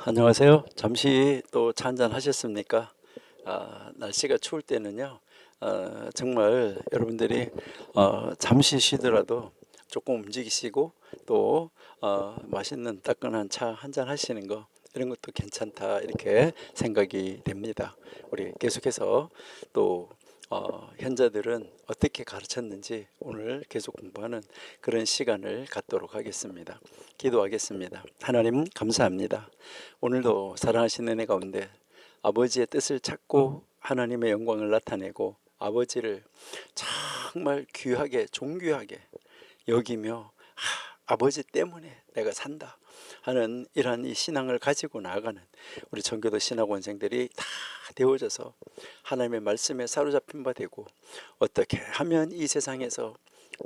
안녕하세요. 잠시 또 차 한잔 하셨습니까? 날씨가 추울 때는요, 정말 여러분들이 잠시 쉬더라도 조금 움직이시고 또 맛있는 따끈한 차 한잔 하시는 거 이런 것도 괜찮다 이렇게 생각이 됩니다. 우리 계속해서 또 현자들은 어떻게 가르쳤는지 오늘 계속 공부하는 그런 시간을 갖도록 하겠습니다. 기도하겠습니다. 하나님 감사합니다. 오늘도 사랑하시는 은혜 가운데 아버지의 뜻을 찾고 하나님의 영광을 나타내고 아버지를 정말 귀하게 존귀하게 여기며 아버지 때문에 내가 산다 하는 이러한 이 신앙을 가지고 나아가는 우리 전교도 신학원생들이 다 되어져서 하나님의 말씀에 사로잡힌 바 되고 어떻게 하면 이 세상에서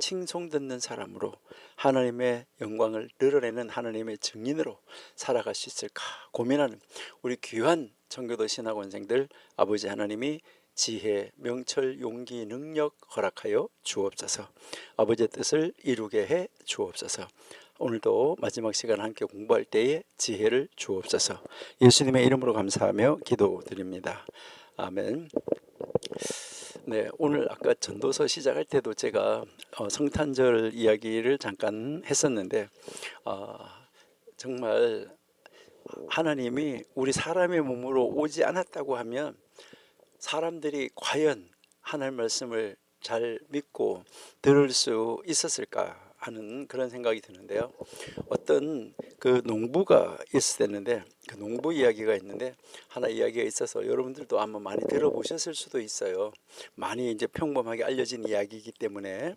칭송 듣는 사람으로 하나님의 영광을 드러내는 하나님의 증인으로 살아갈 수 있을까 고민하는 우리 귀한 전교도 신학원생들 아버지 하나님이 지혜, 명철, 용기, 능력 허락하여 주옵소서. 아버지의 뜻을 이루게 해 주옵소서. 오늘도 마지막 시간 함께 공부할 때에 지혜를 주옵소서. 예수님의 이름으로 감사하며 기도드립니다. 아멘. 네, 오늘 아까 전도서 시작할 때도 제가 성탄절 이야기를 잠깐 했었는데 정말 하나님이 우리 사람의 몸으로 오지 않았다고 하면 사람들이 과연 하나님 말씀을 잘 믿고 들을 수 있었을까 하는 그런 생각이 드는데요. 어떤 그 농부가 있었는데 그 농부 이야기가 있는데 하나 이야기가 있어서 여러분들도 아마 많이 들어보셨을 수도 있어요. 많이 이제 평범하게 알려진 이야기이기 때문에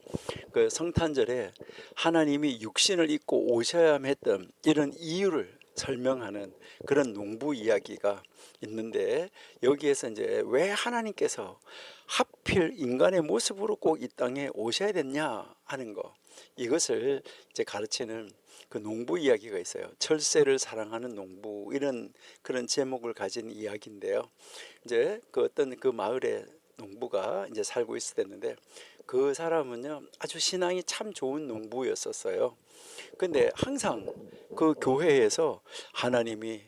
그 성탄절에 하나님이 육신을 입고 오셔야 했던 이런 이유를 설명하는 그런 농부 이야기가 있는데 여기에서 이제 왜 하나님께서 하필 인간의 모습으로 꼭 이 땅에 오셔야 됐냐 하는 거 이것을 이제 가르치는 그 농부 이야기가 있어요. 철새를 사랑하는 농부 이런 그런 제목을 가진 이야기인데요. 이제 그 어떤 그 마을에 농부가 이제 살고 있었는데 그 사람은요 아주 신앙이 참 좋은 농부였었어요. 근데 항상 그 교회에서 하나님이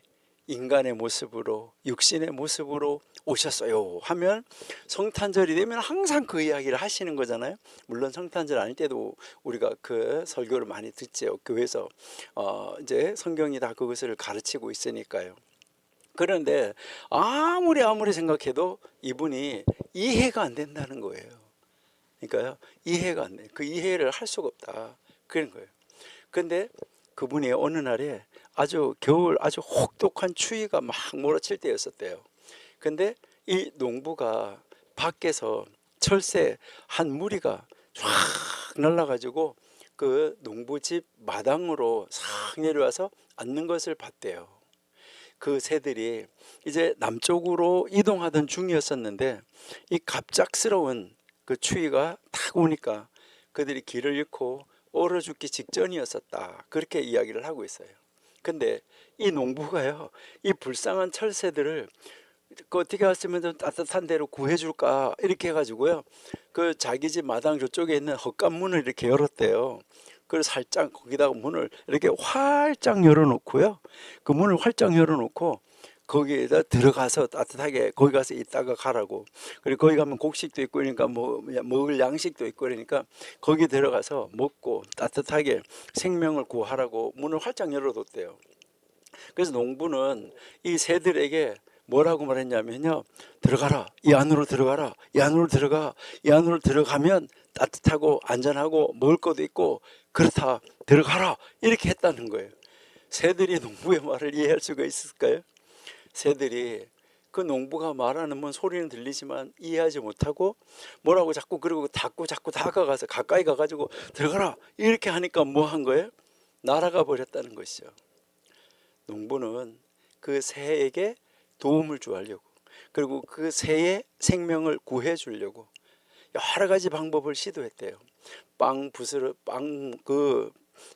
인간의 모습으로 육신의 모습으로 오셨어요 하면 성탄절이 되면 항상 그 이야기를 하시는 거잖아요. 물론 성탄절 아닐 때도 우리가 그 설교를 많이 듣죠. 교회에서 이제 성경이 다 그것을 가르치고 있으니까요. 그런데 아무리 생각해도 이분이 이해가 안 된다는 거예요. 그러니까요 이해가 안 돼. 그 이해를 할 수가 없다 그런 거예요. 근데 그분이 어느 날에 아주 겨울 아주 혹독한 추위가 막 몰아칠 때였었대요. 근데 이 농부가 밖에서 철새 한 무리가 쫙 날라가지고 그 농부집 마당으로 싹 내려와서 앉는 것을 봤대요. 그 새들이 이제 남쪽으로 이동하던 중이었었는데 이 갑작스러운 그 추위가 탁 오니까 그들이 길을 잃고 얼어 죽기 직전이었었다 그렇게 이야기를 하고 있어요. 근데 이 농부가요 이 불쌍한 철새들을 그 어떻게 했으면 좀 따뜻한 데로 구해줄까 이렇게 해가지고요 그 자기 집 마당 저쪽에 있는 헛간문을 이렇게 열었대요. 그래서 살짝 거기다가 문을 이렇게 활짝 열어놓고요 그 문을 활짝 열어놓고 거기에다 들어가서 따뜻하게 거기 가서 있다가 가라고. 그리고 거기 가면 곡식도 있고 그러니까 뭐 먹을 양식도 있고 그러니까 거기 들어가서 먹고 따뜻하게 생명을 구하라고 문을 활짝 열어뒀대요. 그래서 농부는 이 새들에게 뭐라고 말했냐면요 들어가라 이 안으로 들어가라 이 안으로 들어가 이 안으로 들어가면 따뜻하고 안전하고 먹을 것도 있고 그렇다 들어가라 이렇게 했다는 거예요. 새들이 농부의 말을 이해할 수가 있을까요? 새들이 그 농부가 말하는 뭔 소리는 들리지만 이해하지 못하고 뭐라고 자꾸 그러고 자꾸 다가가서 가까이 가가지고 들어가라 이렇게 하니까 뭐 한 거예요? 날아가 버렸다는 것이죠. 농부는 그 새에게 도움을 주려고 그리고 그 새의 생명을 구해 주려고 여러 가지 방법을 시도했대요.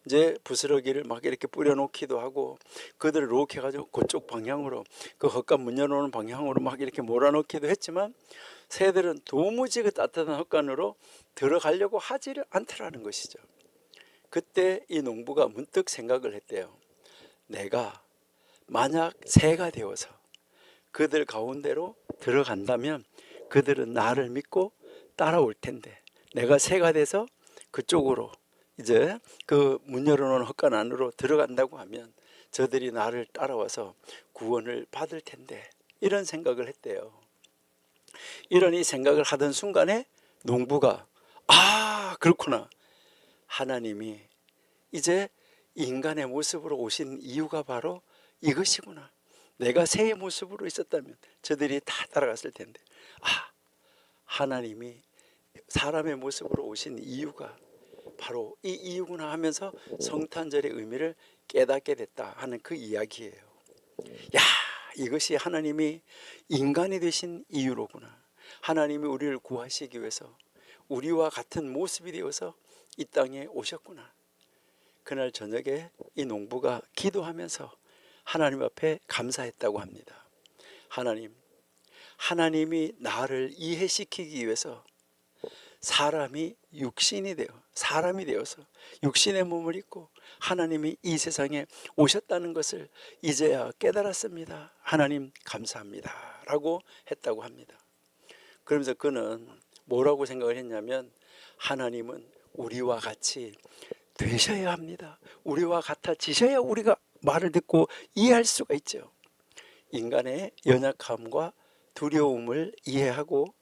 이제 부스러기를 막 이렇게 뿌려놓기도 하고 그들을 이렇게 해가지고 그쪽 방향으로 그 헛간 문 열어놓은 방향으로 막 이렇게 몰아넣기도 했지만 새들은 도무지 그 따뜻한 헛간으로 들어가려고 하지를 않더라는 것이죠. 그때 이 농부가 문득 생각을 했대요. 내가 만약 새가 되어서 그들 가운데로 들어간다면 그들은 나를 믿고 따라올 텐데, 내가 새가 돼서 그쪽으로 이제 그 문 열어놓은 헛간 안으로 들어간다고 하면 저들이 나를 따라와서 구원을 받을 텐데, 이런 생각을 했대요. 이런 이 생각을 하던 순간에 농부가 그렇구나, 하나님이 이제 인간의 모습으로 오신 이유가 바로 이것이구나. 내가 새의 모습으로 있었다면 저들이 다 따라갔을 텐데, 하나님이 사람의 모습으로 오신 이유가 바로 이 이유구나 하면서 성탄절의 의미를 깨닫게 됐다 하는 그 이야기예요. 야, 이것이 하나님이 인간이 되신 이유로구나. 하나님이 우리를 구하시기 위해서 우리와 같은 모습이 되어서 이 땅에 오셨구나. 그날 저녁에 이 농부가 기도하면서 하나님 앞에 감사했다고 합니다. 하나님이 나를 이해시키기 위해서 사람이 사람이 되어서 육신의 몸을 입고 하나님이 이 세상에 오셨다는 것을 이제야 깨달았습니다. 하나님 감사합니다 라고 했다고 합니다. 그러면서 그는 뭐라고 생각을 했냐면, 하나님은 우리와 같이 되셔야 합니다. 우리와 같아지셔야 우리가 말을 듣고 이해할 수가 있죠. 인간의 연약함과 두려움을 이해하고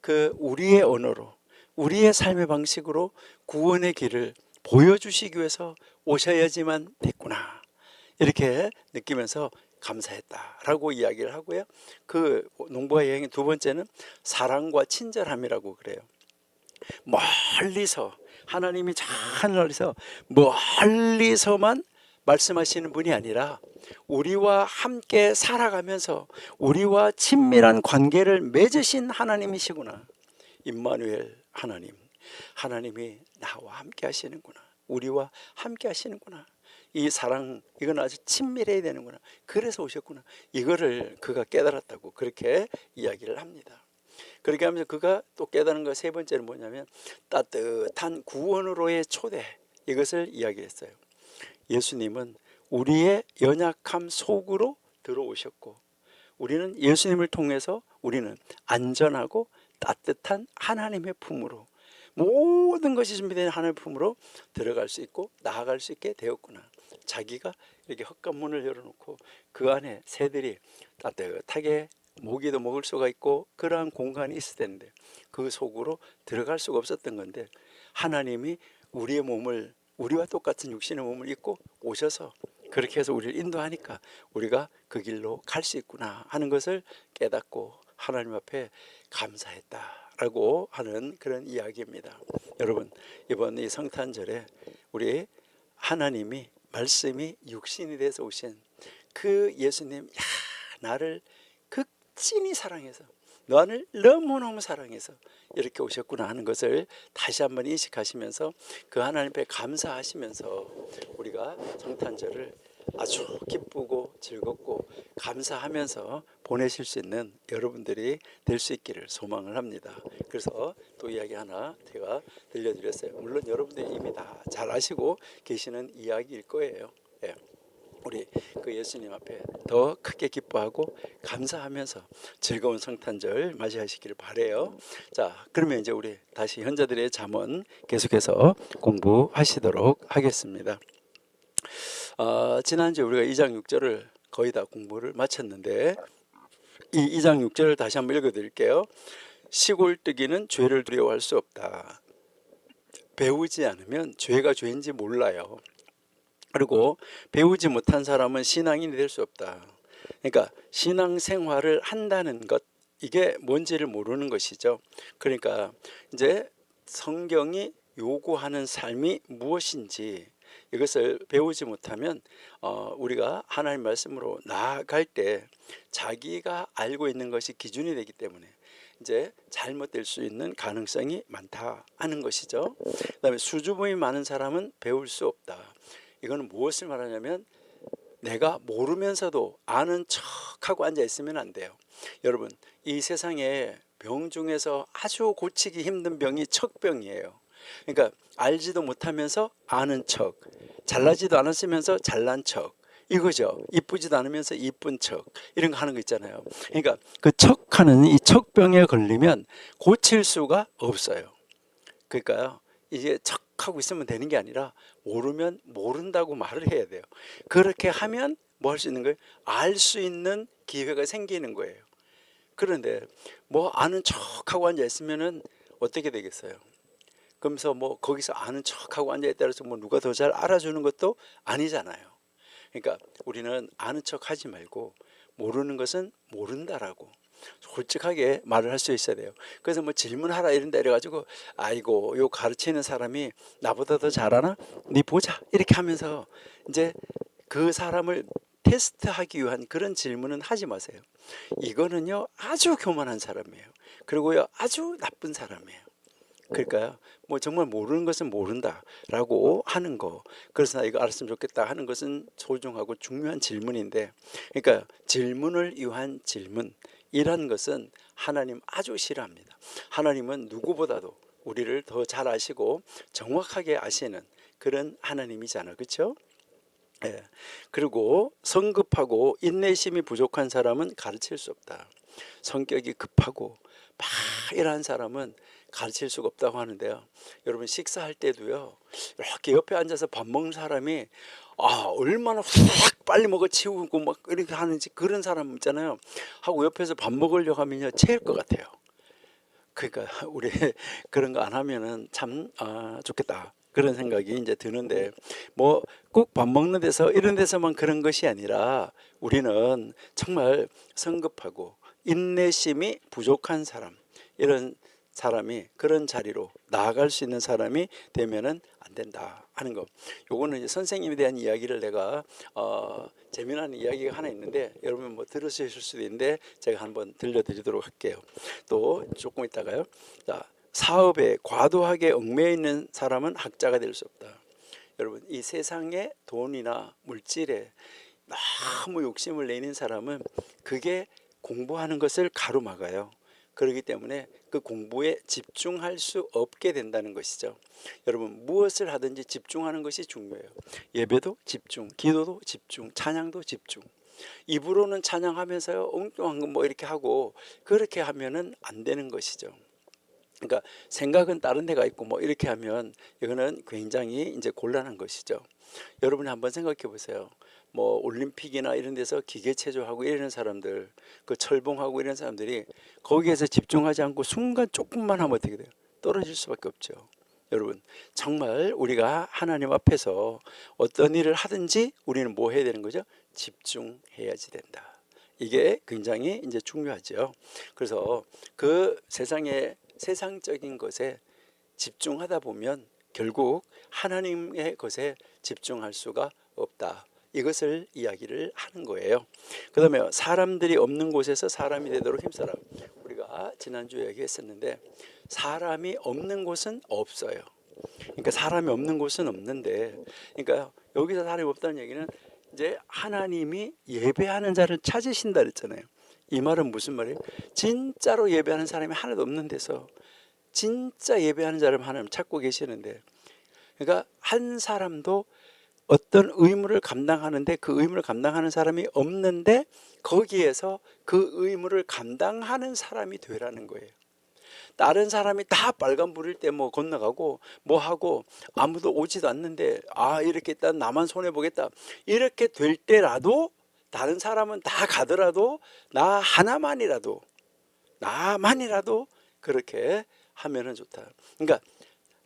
그 우리의 언어로, 우리의 삶의 방식으로 구원의 길을 보여주시기 위해서 오셔야지만 됐구나, 이렇게 느끼면서 감사했다라고 이야기를 하고요. 그 농부와 여행의 두 번째는 사랑과 친절함이라고 그래요. 멀리서, 하나님이 저 하늘에서 멀리서만 말씀하시는 분이 아니라 우리와 함께 살아가면서 우리와 친밀한 관계를 맺으신 하나님이시구나. 임마누엘 하나님이 나와 함께 하시는구나, 우리와 함께 하시는구나, 이 사랑, 이건 아주 친밀해야 되는구나, 그래서 오셨구나, 이거를 그가 깨달았다고 그렇게 이야기를 합니다. 그렇게 하면서 그가 또 깨달은 거 세 번째는 뭐냐면 따뜻한 구원으로의 초대, 이것을 이야기했어요. 예수님은 우리의 연약함 속으로 들어오셨고, 우리는 예수님을 통해서 우리는 안전하고 따뜻한 하나님의 품으로, 모든 것이 준비된 하나님의 품으로 들어갈 수 있고 나아갈 수 있게 되었구나. 자기가 이렇게 헛간문을 열어놓고 그 안에 새들이 따뜻하게 모기도 먹을 수가 있고 그러한 공간이 있을 텐데 그 속으로 들어갈 수가 없었던 건데, 하나님이 우리의 몸을, 우리와 똑같은 육신의 몸을 입고 오셔서 그렇게 해서 우리를 인도하니까 우리가 그 길로 갈 수 있구나 하는 것을 깨닫고 하나님 앞에 감사했다라고 하는 그런 이야기입니다. 여러분, 이번 이 성탄절에 우리 하나님이, 말씀이 육신이 돼서 오신 그 예수님, 나를 극진히 사랑해서, 너를 너무너무 사랑해서 이렇게 오셨구나 하는 것을 다시 한번 인식하시면서 그 하나님 앞에 감사하시면서 우리가 성탄절을 아주 기쁘고 즐겁고 감사하면서 보내실 수 있는 여러분들이 될 수 있기를 소망을 합니다. 그래서 또 이야기 하나 제가 들려드렸어요. 물론 여러분들이 이미 다 잘 아시고 계시는 이야기일 거예요. 예. 우리 그 예수님 앞에 더 크게 기뻐하고 감사하면서 즐거운 성탄절 맞이하시기를 바래요. 자, 그러면 이제 우리 다시 현자들의 잠언 계속해서 공부하시도록 하겠습니다. 지난주에 우리가 2장 6절을 거의 다 공부를 마쳤는데, 이 2장 6절을 다시 한번 읽어드릴게요. 시골뜨기는 죄를 두려워할 수 없다. 배우지 않으면 죄가 죄인지 몰라요. 그리고 배우지 못한 사람은 신앙인이 될 수 없다. 그러니까 신앙생활을 한다는 것, 이게 뭔지를 모르는 것이죠. 그러니까 이제 성경이 요구하는 삶이 무엇인지 이것을 배우지 못하면 우리가 하나님 말씀으로 나아갈 때 자기가 알고 있는 것이 기준이 되기 때문에 이제 잘못될 수 있는 가능성이 많다 하는 것이죠. 그다음에 수줍음이 많은 사람은 배울 수 없다. 이거는 무엇을 말하냐면 내가 모르면서도 아는 척하고 앉아 있으면 안 돼요. 여러분, 이 세상에 병 중에서 아주 고치기 힘든 병이 척병이에요. 그러니까 알지도 못하면서 아는 척, 잘나지도 않았으면서 잘난 척, 이거죠. 이쁘지도 않으면서 이쁜 척 이런 거 하는 거 있잖아요. 그러니까 그 척하는 이 척병에 걸리면 고칠 수가 없어요. 그러니까요, 이제 척하고 있으면 되는 게 아니라 모르면 모른다고 말을 해야 돼요. 그렇게 하면 뭐 할 수 있는 거예요? 알 수 있는 기회가 생기는 거예요. 그런데 뭐 아는 척하고 앉아 있으면은 어떻게 되겠어요? 그러면서 뭐 거기서 아는 척하고 앉아 있다 해서 뭐 누가 더 잘 알아주는 것도 아니잖아요. 그러니까 우리는 아는 척하지 말고 모르는 것은 모른다라고 솔직하게 말을 할 수 있어야 돼요. 그래서 뭐 질문하라 이런 데 이래가지고 아이고 요 가르치는 사람이 나보다 더 잘하나? 네 보자 이렇게 하면서 이제 그 사람을 테스트하기 위한 그런 질문은 하지 마세요. 이거는요 아주 교만한 사람이에요. 그리고요 아주 나쁜 사람이에요. 그러니까요 뭐 정말 모르는 것은 모른다라고 하는 거, 그래서 나 이거 알았으면 좋겠다 하는 것은 소중하고 중요한 질문인데, 그러니까 질문을 위한 질문이란 것은 하나님 아주 싫어합니다. 하나님은 누구보다도 우리를 더 잘 아시고 정확하게 아시는 그런 하나님이잖아, 그렇죠? 예. 그리고 성급하고 인내심이 부족한 사람은 가르칠 수 없다. 성격이 급하고 막 이런 사람은 가르칠 수가 없다고 하는데요. 여러분 식사할 때도요. 이렇게 옆에 앉아서 밥 먹는 사람이 얼마나 확 빨리 먹어 치우고 막 이렇게 하는지 그런 사람 있잖아요. 하고 옆에서 밥 먹으려고 하면요 체할 것 같아요. 그러니까 우리 그런 거 안 하면은 참 좋겠다 그런 생각이 이제 드는데, 뭐 꼭 밥 먹는 데서 이런 데서만 그런 것이 아니라 우리는 정말 성급하고 인내심이 부족한 사람, 이런 사람이 그런 자리로 나아갈 수 있는 사람이 되면은 안 된다 하는 거. 요거는 이제 선생님에 대한 이야기를 내가 재미난 이야기가 하나 있는데 여러분 뭐 들으실 수도 있는데 제가 한번 들려드리도록 할게요. 또 조금 있다가요. 자, 사업에 과도하게 얽매여 있는 사람은 학자가 될 수 없다. 여러분 이 세상에 돈이나 물질에 너무 욕심을 내는 사람은 그게 공부하는 것을 가로막아요. 그렇기 때문에 그 공부에 집중할 수 없게 된다는 것이죠. 여러분 무엇을 하든지 집중하는 것이 중요해요. 예배도 집중, 기도도 집중, 찬양도 집중. 입으로는 찬양하면서요 엉뚱한 거 뭐 이렇게 하고 그렇게 하면은 안 되는 것이죠. 그러니까 생각은 다른 데가 있고 뭐 이렇게 하면 이거는 굉장히 이제 곤란한 것이죠. 여러분이 한번 생각해 보세요. 뭐 올림픽이나 이런 데서 기계체조하고 이러는 사람들, 그 철봉하고 이런 사람들이 거기에서 집중하지 않고 순간 조금만 하면 어떻게 돼요? 떨어질 수밖에 없죠. 여러분 정말 우리가 하나님 앞에서 어떤 일을 하든지 우리는 뭐 해야 되는 거죠? 집중해야지 된다. 이게 굉장히 이제 중요하죠. 그래서 그 세상적인 것에 집중하다 보면 결국 하나님의 것에 집중할 수가 없다. 이것을 이야기를 하는 거예요. 그 다음에 사람들이 없는 곳에서 사람이 되도록 힘써라. 우리가 지난주에 얘기했었는데 사람이 없는 곳은 없어요. 그러니까 사람이 없는 곳은 없는데, 그러니까 여기서 사람이 없다는 얘기는 이제 하나님이 예배하는 자를 찾으신다 그랬잖아요. 이 말은 무슨 말이에요? 진짜로 예배하는 사람이 하나도 없는 데서 진짜 예배하는 자를 하나님 찾고 계시는데, 그러니까 한 사람도 어떤 의무를 감당하는데 그 의무를 감당하는 사람이 없는데 거기에서 그 의무를 감당하는 사람이 되라는 거예요. 다른 사람이 다 빨간불일 때 뭐 건너가고 뭐 하고 아무도 오지도 않는데 이렇게 일단 나만 손해보겠다 이렇게 될 때라도, 다른 사람은 다 가더라도 나만이라도 그렇게 하면은 좋다. 그러니까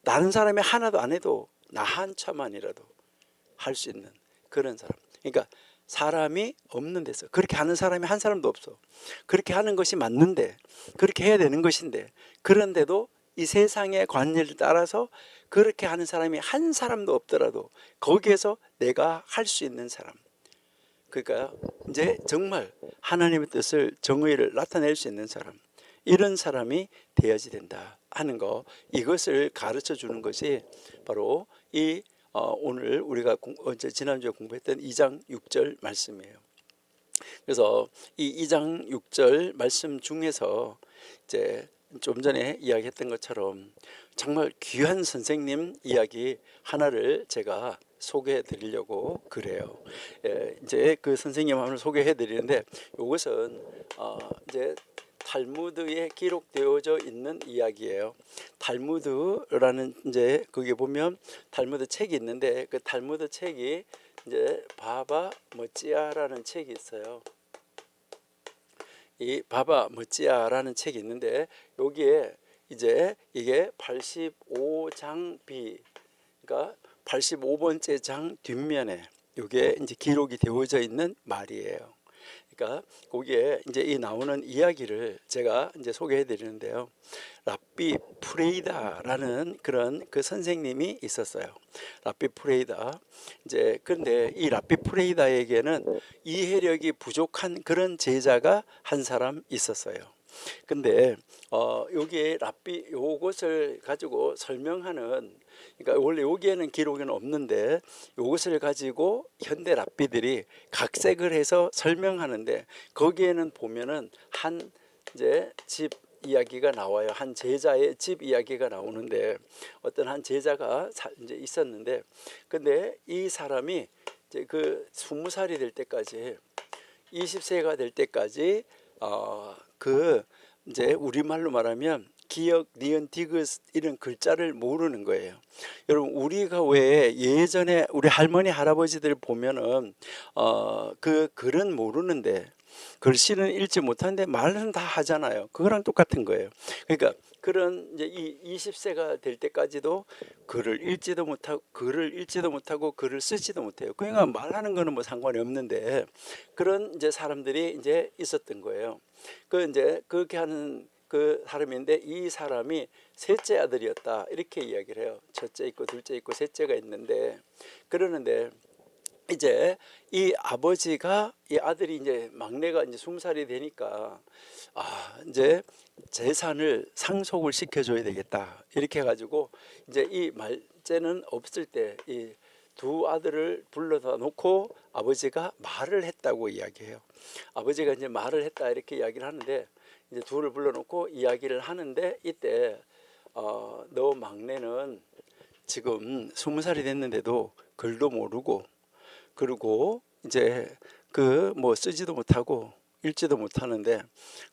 다른 사람이 하나도 안 해도 나 한차만이라도 할 수 있는 그런 사람. 그러니까 사람이 없는 데서 그렇게 하는 사람이 한 사람도 없어. 그렇게 하는 것이 맞는데, 그렇게 해야 되는 것인데, 그런데도 이 세상의 관리를 따라서 그렇게 하는 사람이 한 사람도 없더라도 거기에서 내가 할 수 있는 사람, 그러니까 이제 정말 하나님의 뜻을, 정의를 나타낼 수 있는 사람, 이런 사람이 되어야지 된다 하는 거, 이것을 가르쳐 주는 것이 바로 이 오늘 우리가 지난주에 공부했던 2장 6절 말씀이에요. 그래서 이 2장 6절 말씀 중에서 이제 좀 전에 이야기했던 것처럼 정말 귀한 선생님 이야기 하나를 제가 소개해 드리려고 그래요. 이제 그 선생님 한번 소개해 드리는데 이것은 이제 탈무드에 기록되어져 있는 이야기예요. 탈무드라는 이제 거기 보면 탈무드 책이 있는데 그 탈무드 책이 이제 바바 머찌아라는 책이 있어요. 이 바바 머찌아라는 책이 있는데 여기에 이제 이게 85장 B, 그러니까 85번째 장 뒷면에 이게 이제 기록이 되어져 있는 말이에요. 그러니까 거기에 이제 이 나오는 이야기를 제가 이제 소개해 드리는데요. 랍비 프레이다라는 그런 그 선생님이 있었어요. 랍비 프레이다. 이제 그런데 이 랍비 프레이다에게는 이해력이 부족한 그런 제자가 한 사람 있었어요. 근데 여기에 랍비 요것을 가지고 설명하는, 그러니까 원래 여기에는 기록에는 없는데 요것을 가지고 현대 랍비들이 각색을 해서 설명하는데 거기에는 보면은 한 이제 집 이야기가 나와요. 한 제자의 집 이야기가 나오는데 어떤 한 제자가 이제 있었는데 근데 이 사람이 이제 그 20살이 될 때까지 20세가 될 때까지 그 이제 우리말로 말하면 기역, 니은, 디귿 이런 글자를 모르는 거예요. 여러분 우리가 왜 예전에 우리 할머니 할아버지들 보면은 그 글은 모르는데 글씨는 읽지 못하는데 말은 다 하잖아요. 그거랑 똑같은 거예요. 그러니까 그런 이제 이 20세가 될 때까지도 글을 읽지도 못하고 글을 쓰지도 못해요. 그러니까 말하는 거는 뭐 상관이 없는데 그런 이제 사람들이 이제 있었던 거예요. 그 이제 그렇게 하는 그 사람인데 이 사람이 셋째 아들이었다 이렇게 이야기를 해요. 첫째 있고 둘째 있고 셋째가 있는데 그러는데 이제 이 아버지가 이 아들이 이제 막내가 이제 20살이 되니까 이제 재산을 상속을 시켜줘야 되겠다 이렇게 해가지고 이제 이 말째는 없을 때 이 두 아들을 불러다 놓고 아버지가 말을 했다고 이야기해요. 아버지가 이제 말을 했다 이렇게 이야기를 하는데 이제 둘을 불러놓고 이야기를 하는데 이때 너 막내는 지금 20살이 됐는데도 글도 모르고 그리고 이제 그 뭐 쓰지도 못하고 읽지도 못하는데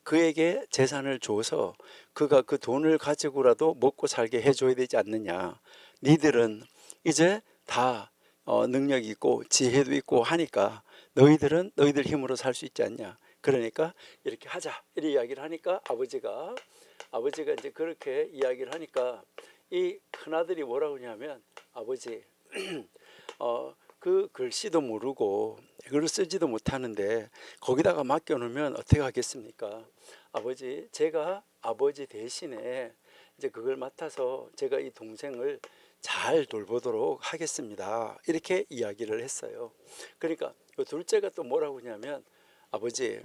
그에게 재산을 줘서 그가 그 돈을 가지고라도 먹고 살게 해줘야 되지 않느냐. 니들은 이제 다 능력이 있고 지혜도 있고 하니까 너희들은 너희들 힘으로 살 수 있지 않냐. 그러니까 이렇게 하자 이렇게 이야기를 하니까 아버지가 이제 그렇게 이야기를 하니까 이 큰아들이 뭐라고 하냐면 아버지 그 글씨도 모르고 글을 쓰지도 못하는데 거기다가 맡겨놓으면 어떻게 하겠습니까? 아버지 제가 아버지 대신에 이제 그걸 맡아서 제가 이 동생을 잘 돌보도록 하겠습니다. 이렇게 이야기를 했어요. 그러니까 둘째가 또 뭐라고 하냐면 아버지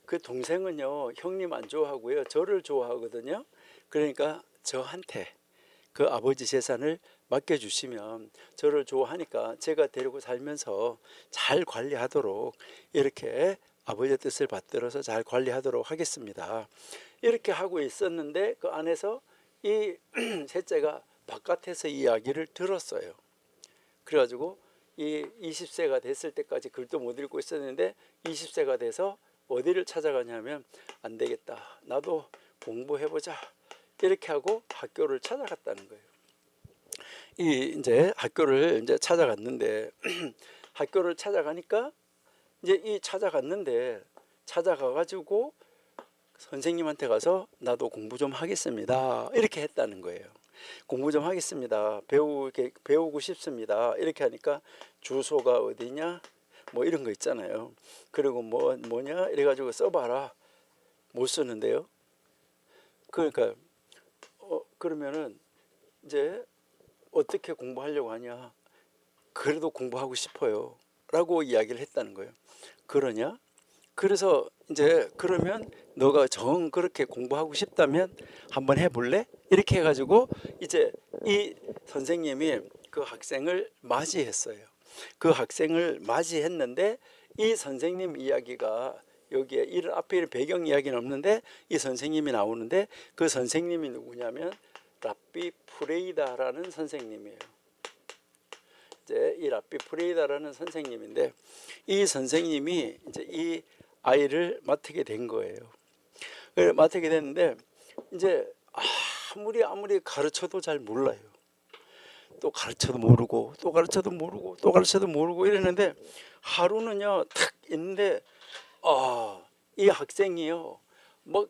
그 동생은요 형님 안 좋아하고요 저를 좋아하거든요. 그러니까 저한테 그 아버지 재산을 맡겨주시면 저를 좋아하니까 제가 데리고 살면서 잘 관리하도록 이렇게 아버지의 뜻을 받들어서 잘 관리하도록 하겠습니다. 이렇게 하고 있었는데 그 안에서 이 셋째가 바깥에서 이야기를 들었어요. 그래가지고 이 20세가 됐을 때까지 글도 못 읽고 있었는데 20세가 돼서 어디를 찾아가냐면 안 되겠다. 나도 공부해보자. 이렇게 하고 학교를 찾아갔다는 거예요. 이 이제 학교를 이제 찾아갔는데 학교를 찾아가니까 이제 이 찾아가가지고 선생님한테 가서 나도 공부 좀 하겠습니다. 이렇게 했다는 거예요. 공부 좀 하겠습니다. 배우고 싶습니다. 이렇게 하니까 주소가 어디냐? 뭐 이런 거 있잖아요. 그리고 뭐냐? 이래가지고 써봐라. 못 쓰는데요. 그러니까 그러면은 이제 어떻게 공부하려고 하냐? 그래도 공부하고 싶어요. 라고 이야기를 했다는 거예요. 그러냐? 그래서 이제 그러면 너가 정 그렇게 공부하고 싶다면 한번 해볼래? 이렇게 해가지고 이제 이 선생님이 그 학생을 맞이했어요. 그 학생을 맞이했는데 이 선생님 이야기가 여기에 이런 앞에 배경 이야기는 없는데 이 선생님이 나오는데 그 선생님이 누구냐면 랍비 프레이다라는 선생님이에요. 이제 이 랍비 프레이다라는 선생님인데, 이 선생님이 이제 이 아이를 맡게 된 거예요. 맡게 됐는데 이제 아무리 가르쳐도 잘 몰라요. 또 가르쳐도 모르고 또 가르쳐도 모르고 또 가르쳐도 모르고 이랬는데, 하루는요 탁 있는데 이 학생이요 뭐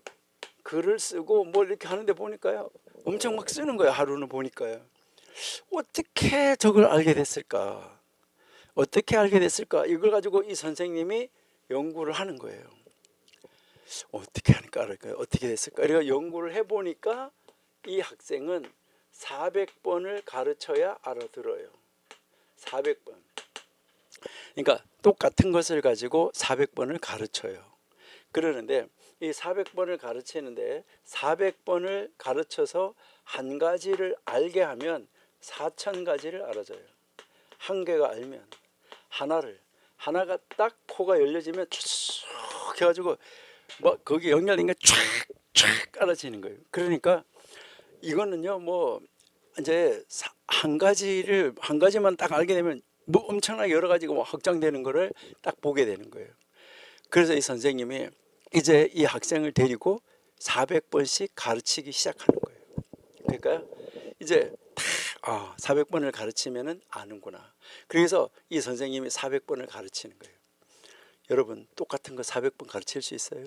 글을 쓰고 뭘 이렇게 하는데 보니까요 엄청 막 쓰는 거예요. 하루는 보니까요. 어떻게 저걸 알게 됐을까? 어떻게 알게 됐을까? 이걸 가지고 이 선생님이 연구를 하는 거예요. 어떻게 하니까 알을까요? 어떻게 됐을까? 그래서 연구를 해보니까 이 학생은 400번을 가르쳐야 알아들어요. 400번. 그러니까 똑같은 것을 가지고 400번을 가르쳐요. 그러는데 이 400번을 가르치는데 400번을 가르쳐서 한 가지를 알게 하면 4,000가지를 알아줘요. 한 개가 알면 하나가 딱 코가 열려지면 쭉 해가지고 뭐 거기 연결된 게 쫙쫙 알아지는 거예요. 그러니까 이거는요 뭐 이제 한 가지만 딱 알게 되면 뭐 엄청나게 여러 가지가 뭐 확장되는 거를 딱 보게 되는 거예요. 그래서 이 선생님이 이제 이 학생을 데리고 400번씩 가르치기 시작하는 거예요. 그러니까 이제 400번을 가르치면은 아는구나. 그래서 이 선생님이 400번을 가르치는 거예요. 여러분 똑같은 거 400번 가르칠 수 있어요?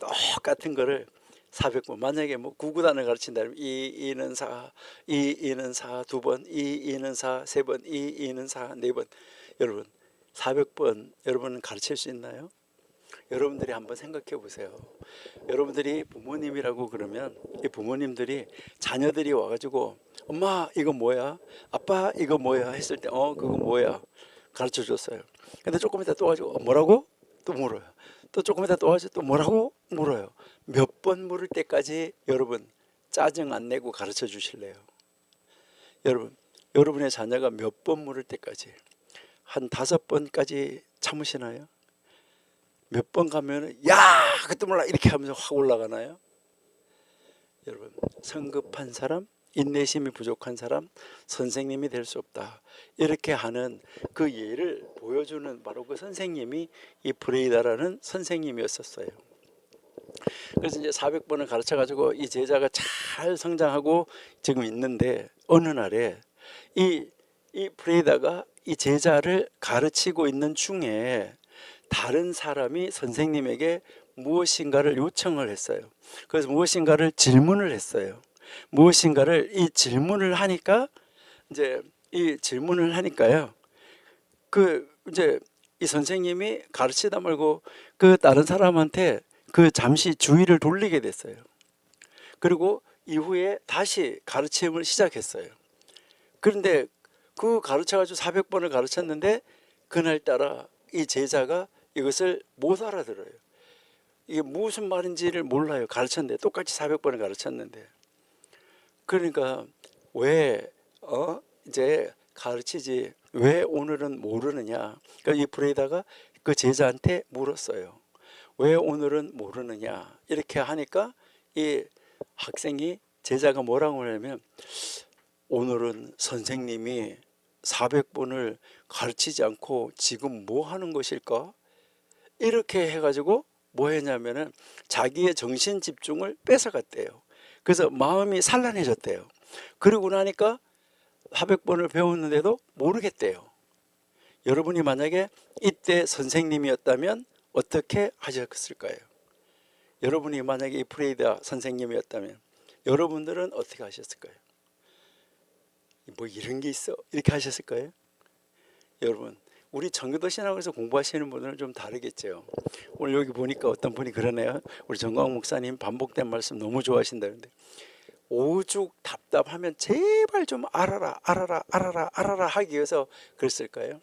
똑같은 거를 400번. 만약에 뭐 구구단을 가르친다면 2는 4, 2는 4 2번, 2는 4 3번, 2는 4 4번. 여러분 400번 여러분은 가르칠 수 있나요? 여러분들이 한번 생각해 보세요. 여러분들이 부모님이라고 그러면 이 부모님들이 자녀들이 와가지고 엄마 이거 뭐야? 아빠 이거 뭐야? 했을 때 그거 뭐야? 가르쳐 줬어요. 근데 조금 이따 또 가지고 뭐라고? 또 물어요. 또 조금 이따 또 가지고 또 뭐라고? 물어요. 몇 번 물을 때까지 여러분 짜증 안 내고 가르쳐 주실래요? 여러분의 자녀가 몇 번 물을 때까지, 한 5번까지 참으시나요? 몇 번 가면 야 그것도 몰라 이렇게 하면서 확 올라가나요? 여러분 성급한 사람, 인내심이 부족한 사람 선생님이 될 수 없다, 이렇게 하는 그 예를 보여주는 바로 그 선생님이 이 브레이다라는 선생님이었었어요. 그래서 이제 400번을 가르쳐 가지고 이 제자가 잘 성장하고 지금 있는데, 어느 날에 이 브레이다가 이 제자를 가르치고 있는 중에 다른 사람이 선생님에게 무엇인가를 요청을 했어요. 그래서 무엇인가를 질문을 했어요. 무엇인가를 이 질문을 하니까 이제 이 질문을 하니까요. 그 이제 이 선생님이 가르치다 말고 그 다른 사람한테 그 잠시 주의를 돌리게 됐어요. 그리고 이후에 다시 가르침을 시작했어요. 그런데 그 가르쳐가지고 400번을 가르쳤는데 그날따라 이 제자가 이것을 못 알아들어요. 이게 무슨 말인지를 몰라요. 가르쳤는데 똑같이 400번을 가르쳤는데. 그러니까 왜 이제 가르치지 왜 오늘은 모르느냐. 그러니까 이 브레이다가 그 제자한테 물었어요. 왜 오늘은 모르느냐. 이렇게 하니까 이 학생이, 제자가 뭐라고 하냐면 오늘은 선생님이 400번을 가르치지 않고 지금 뭐 하는 것일까? 이렇게 해가지고 뭐 했냐면은 자기의 정신 집중을 뺏어갔대요. 그래서 마음이 산란해졌대요. 그러고 나니까 400번을 배웠는데도 모르겠대요. 여러분이 만약에 이때 선생님이었다면 어떻게 하셨을까요? 여러분이 만약에 이 프레이다 선생님이었다면 여러분들은 어떻게 하셨을까요? 뭐 이런 게 있어? 이렇게 하셨을까요? 여러분 우리 정교도 신학에서 공부하시는 분들은 좀 다르겠죠. 오늘 여기 보니까 어떤 분이 그러네요. 우리 정광 목사님 반복된 말씀 너무 좋아하신다는데, 오죽 답답하면 제발 좀 알아라 하기 위해서 그랬을까요?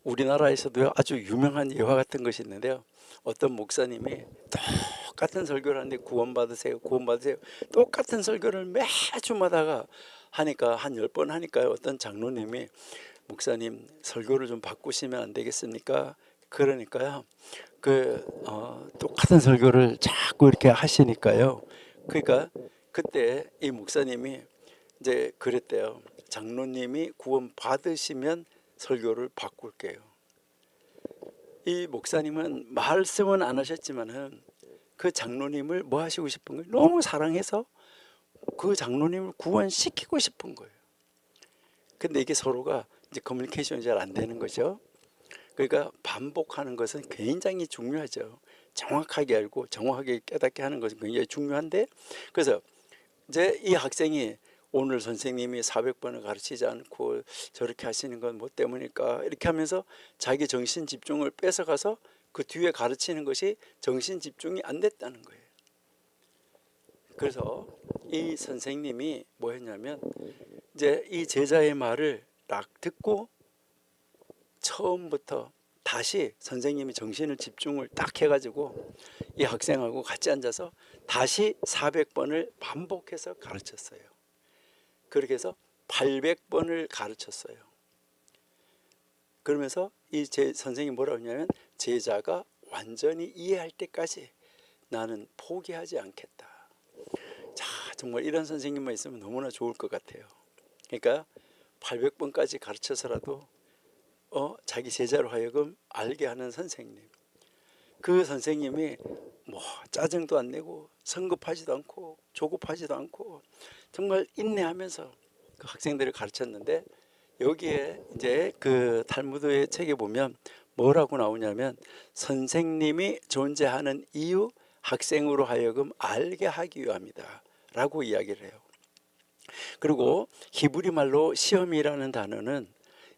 우리나라에서도 아주 유명한 예화 같은 것이 있는데요. 어떤 목사님이 똑같은 설교를 하는데 구원받으세요 똑같은 설교를 매주마다가 하니까 한 10번 하니까요. 어떤 장로님이 목사님 설교를 좀 바꾸시면 안 되겠습니까? 그러니까요. 똑같은 설교를 자꾸 이렇게 하시니까요. 그러니까 그때 이 목사님이 이제 그랬대요. 장로님이 구원 받으시면 설교를 바꿀게요. 이 목사님은 말씀은 안 하셨지만은 그 장로님을 뭐 하시고 싶은 거예요? 너무 사랑해서 그 장로님을 구원시키고 싶은 거예요. 근데 이게 서로가 이제 커뮤니케이션이 잘 안 되는 거죠. 그러니까 반복하는 것은 굉장히 중요하죠. 정확하게 알고 정확하게 깨닫게 하는 것은 굉장히 중요한데, 그래서 이제 이 학생이 오늘 선생님이 400번을 가르치지 않고 저렇게 하시는 건 뭐 때문일까 이렇게 하면서 자기 정신 집중을 뺏어가서 그 뒤에 가르치는 것이 정신 집중이 안 됐다는 거예요. 그래서 이 선생님이 뭐 했냐면 이제 이 제자의 말을 딱 듣고 처음부터 다시 선생님이 정신을 집중을 딱 해가지고 이 학생하고 같이 앉아서 다시 400번을 반복해서 가르쳤어요. 그렇게 해서 800번을 가르쳤어요. 그러면서 이 선생님이 뭐라고 했냐면 제자가 완전히 이해할 때까지 나는 포기하지 않겠다. 자, 정말 이런 선생님만 있으면 너무나 좋을 것 같아요. 그러니까 800번까지 가르쳐서라도 자기 제자로 하여금 알게 하는 선생님. 그 선생님이 뭐 짜증도 안 내고 성급하지도 않고 조급하지도 않고 정말 인내하면서 그 학생들을 가르쳤는데, 여기에 이제 그 탈무드의 책에 보면 뭐라고 나오냐면 선생님이 존재하는 이유 학생으로 하여금 알게 하기 위함이다 라고 이야기를 해요. 그리고 히브리 말로 시험이라는 단어는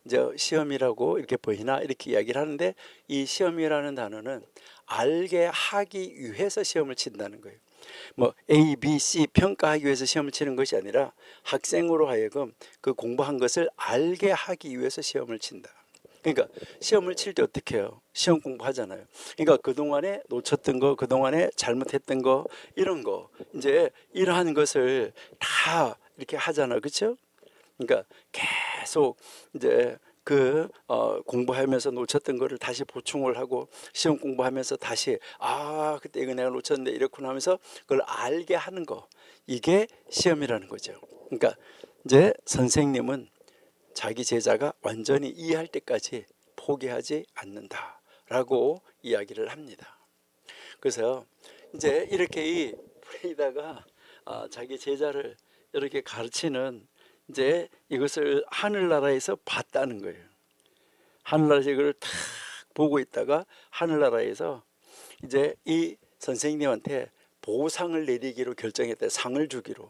이제 시험이라고 이렇게 보이나 이렇게 이야기를 하는데, 이 시험이라는 단어는 알게 하기 위해서 시험을 친다는 거예요. 뭐 A, B, C 평가하기 위해서 시험을 치는 것이 아니라 학생으로 하여금 그 공부한 것을 알게 하기 위해서 시험을 친다. 그러니까 시험을 칠 때 어떻게 해요? 시험 공부하잖아요. 그러니까 그동안에 놓쳤던 거, 그동안에 잘못했던 거, 이런 거 이제 이러한 것을 다 이렇게 하잖아요. 그렇죠? 그러니까 계속 이제 공부하면서 놓쳤던 거를 다시 보충을 하고 시험 공부하면서 다시 그때 이거 내가 놓쳤는데 이렇구나 하면서 그걸 알게 하는 거, 이게 시험이라는 거죠. 그러니까 이제 선생님은 자기 제자가 완전히 이해할 때까지 포기하지 않는다라고 이야기를 합니다. 그래서 이제 이렇게 이 프레이다가 자기 제자를 이렇게 가르치는 이제 이것을 하늘나라에서 봤다는 거예요. 하늘나라에서 이걸 탁 보고 있다가 하늘나라에서 이제 이 선생님한테 보상을 내리기로 결정했대. 상을 주기로.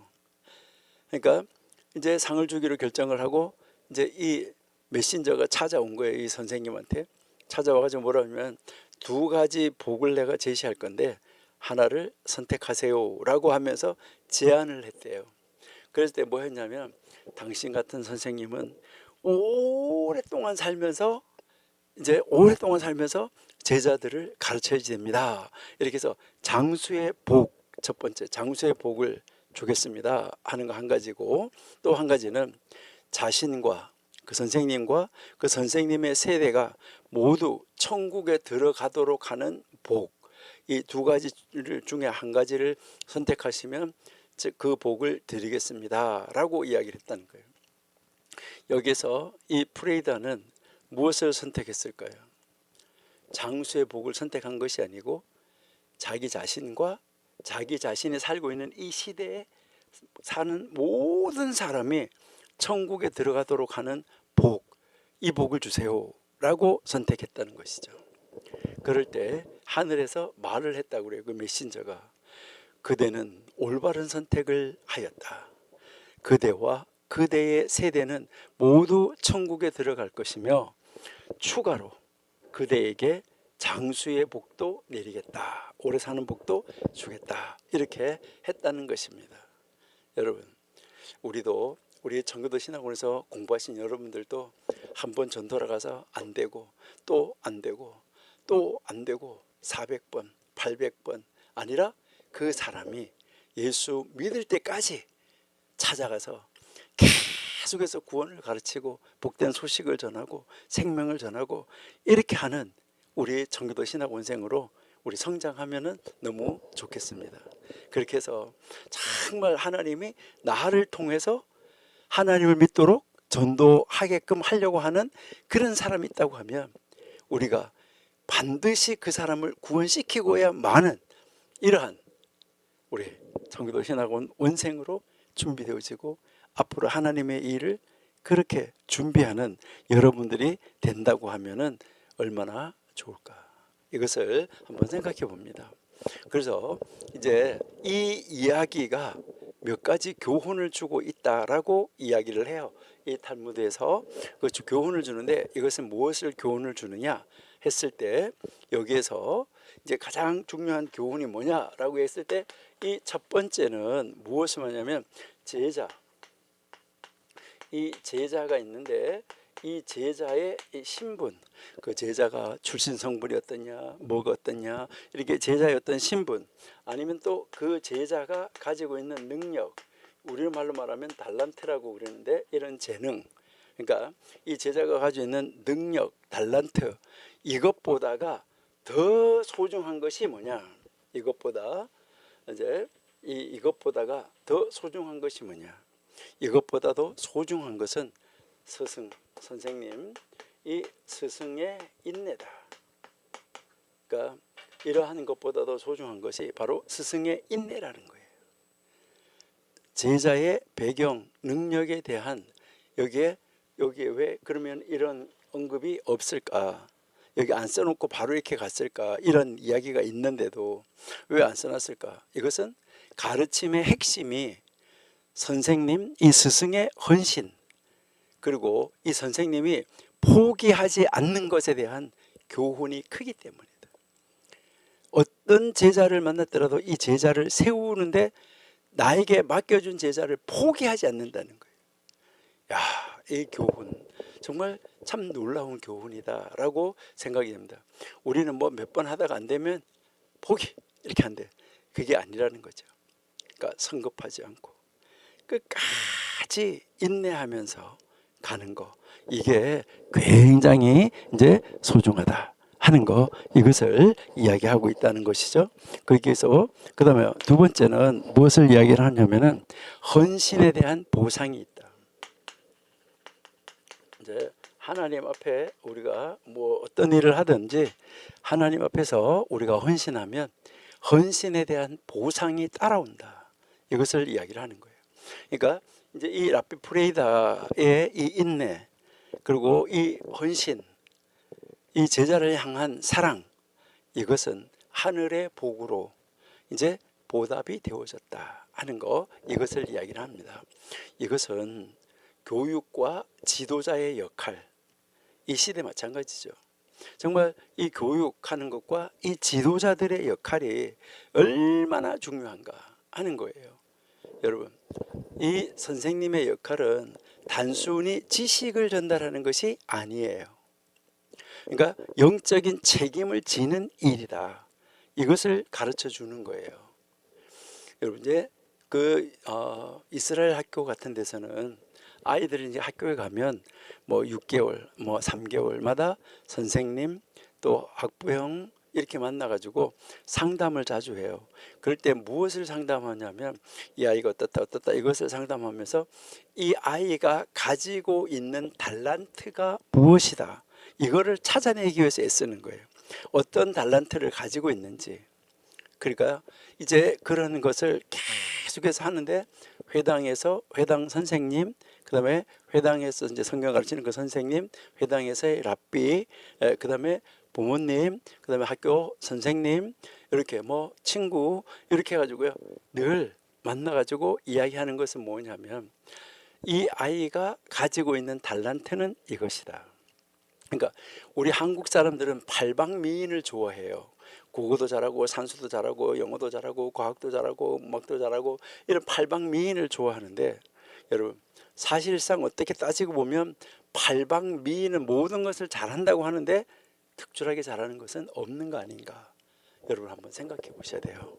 그러니까 이제 상을 주기로 결정을 하고 이제 이 메신저가 찾아온 거예요. 이 선생님한테 찾아와가지고 뭐라 하면 두 가지 복을 내가 제시할 건데 하나를 선택하세요 라고 하면서 제안을 했대요. 그랬을 때 뭐 했냐면 당신 같은 선생님은 오랫동안 살면서 제자들을 가르쳐야 됩니다. 이렇게 해서 장수의 복, 첫 번째 장수의 복을 주겠습니다 하는 거 한 가지고, 또 한 가지는 자신과 그 선생님과 그 선생님의 세대가 모두 천국에 들어가도록 하는 복, 이 두 가지 중에 한 가지를 선택하시면 그 복을 드리겠습니다 라고 이야기를 했다는 거예요. 여기서 이 프레이다는 무엇을 선택했을까요? 장수의 복을 선택한 것이 아니고 자기 자신과 자기 자신이 살고 있는 이 시대에 사는 모든 사람이 천국에 들어가도록 하는 복, 이 복을 주세요 라고 선택했다는 것이죠. 그럴 때 하늘에서 말을 했다고 그래요. 그 메신저가 그대는 올바른 선택을 하였다. 그대와 그대의 세대는 모두 천국에 들어갈 것이며 추가로 그대에게 장수의 복도 내리겠다. 오래 사는 복도 주겠다. 이렇게 했다는 것입니다. 여러분, 우리도 우리 청교도 신학원에서 공부하신 여러분들도 한번 전 돌아가서 안 되고 또 안 되고 또 안 되고 400번, 800번 아니라 그 사람이 예수 믿을 때까지 찾아가서 계속해서 구원을 가르치고 복된 소식을 전하고 생명을 전하고 이렇게 하는 우리 청교도 신학원생으로 우리 성장하면 너무 좋겠습니다. 그렇게 해서 정말 하나님이 나를 통해서 하나님을 믿도록 전도하게끔 하려고 하는 그런 사람이 있다고 하면 우리가 반드시 그 사람을 구원시키고야만은 이러한 우리 청교도 신학원 원생으로 준비되어지고 앞으로 하나님의 일을 그렇게 준비하는 여러분들이 된다고 하면은 얼마나 좋을까, 이것을 한번 생각해 봅니다. 그래서 이제 이 이야기가 몇 가지 교훈을 주고 있다라고 이야기를 해요. 이 탈무드에서 그 교훈을 주는데, 이것은 무엇을 교훈을 주느냐 했을 때, 여기에서 이제 가장 중요한 교훈이 뭐냐라고 했을 때, 이 첫 번째는 무엇을 하냐면 제자, 이 제자가 있는데 이 제자의 이 신분, 그 제자가 출신 성분이 어떠냐, 뭐가 어떠냐, 이렇게 제자의 어떤 신분, 아니면 또 그 제자가 가지고 있는 능력, 우리말로 말하면 달란트라고 그러는데, 이런 재능, 그러니까 이 제자가 가지고 있는 능력, 달란트, 이것보다가 더 소중한 것이 뭐냐, 이것보다 이제 이것보다가 더 소중한 것이 뭐냐, 이것보다도 소중한 것은 스승, 선생님, 이 스승의 인내다. 그러니까 이러한 것보다도 소중한 것이 바로 스승의 인내라는 거예요. 제자의 배경, 능력에 대한 여기에 왜 그러면 이런 언급이 없을까? 여기 안 써놓고 바로 이렇게 갔을까? 이런 이야기가 있는데도 왜 안 써놨을까? 이것은 가르침의 핵심이 선생님, 이 스승의 헌신, 그리고 이 선생님이 포기하지 않는 것에 대한 교훈이 크기 때문이다. 어떤 제자를 만났더라도 이 제자를 세우는데 나에게 맡겨준 제자를 포기하지 않는다는 거예요. 야, 이 교훈 정말 참 놀라운 교훈이다라고 생각이 됩니다. 우리는 뭐 몇 번 하다가 안 되면 포기 이렇게 한대. 그게 아니라는 거죠. 그러니까 성급하지 않고 끝까지 인내하면서 가는 거, 이게 굉장히 이제 소중하다 하는 거, 이것을 이야기하고 있다는 것이죠. 거기에서 그 다음에 두 번째는 무엇을 이야기를 하냐면은 헌신에 대한 보상이 있다. 이제 하나님 앞에 우리가 뭐 어떤 일을 하든지 하나님 앞에서 우리가 헌신하면 헌신에 대한 보상이 따라온다. 이것을 이야기를 하는 거예요. 그러니까 이제 이 라피 프레이다의 이 인내, 그리고 이 헌신, 이 제자를 향한 사랑, 이것은 하늘의 복으로 이제 보답이 되어졌다 하는 거, 이것을 이야기를 합니다. 이것은 교육과 지도자의 역할, 이 시대 마찬가지죠. 정말 이 교육하는 것과 이 지도자들의 역할이 얼마나 중요한가 하는 거예요. 여러분, 이 선생님의 역할은 단순히 지식을 전달하는 것이 아니에요. 그러니까 영적인 책임을 지는 일이다. 이것을 가르쳐 주는 거예요. 여러분, 이제 이스라엘 학교 같은 데서는 아이들이 이제 학교에 가면 뭐 6개월, 뭐 3개월마다 선생님 또 학부형 이렇게 만나가지고 상담을 자주 해요. 그럴 때 무엇을 상담하냐면 이 아이가 어떻다 이것을 상담하면서 이 아이가 가지고 있는 달란트가 무엇이다, 이거를 찾아내기 위해서 애쓰는 거예요. 어떤 달란트를 가지고 있는지. 그러니까 이제 그런 것을 계속해서 하는데, 회당에서 회당 선생님, 그다음에 회당에서 이제 성경 가르치는 그 선생님, 회당에서의 랍비, 그다음에 부모님, 그다음에 학교 선생님, 이렇게 뭐 친구, 이렇게 해가지고요 늘 만나가지고 이야기하는 것은 뭐냐면 이 아이가 가지고 있는 달란트는 이것이다. 그러니까 우리 한국 사람들은 팔방미인을 좋아해요. 국어도 잘하고 산수도 잘하고 영어도 잘하고 과학도 잘하고 음악도 잘하고 이런 팔방미인을 좋아하는데, 여러분 사실상 어떻게 따지고 보면 팔방미인은 모든 것을 잘한다고 하는데 특출하게 잘하는 것은 없는 거 아닌가, 여러분 한번 생각해 보셔야 돼요.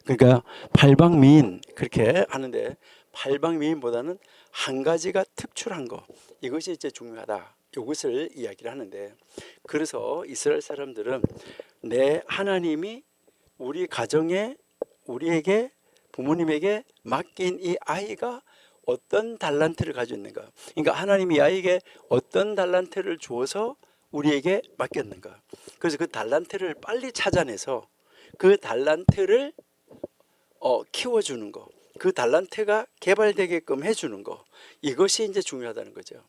그러니까 팔방미인 그렇게 하는데 팔방미인보다는 한 가지가 특출한 거, 이것이 이제 중요하다, 이것을 이야기를 하는데, 그래서 이스라엘 사람들은 내 하나님이 우리 가정에 우리에게 부모님에게 맡긴 이 아이가 어떤 달란트를 가지고 있는가. 그러니까 하나님이 이 아이에게 어떤 달란트를 주어서 우리에게 맡겼는가. 그래서 그 달란트를 빨리 찾아내서 그 달란트를 키워주는 거, 그 달란트가 개발되게끔 해주는 거, 이것이 이제 중요하다는 거죠.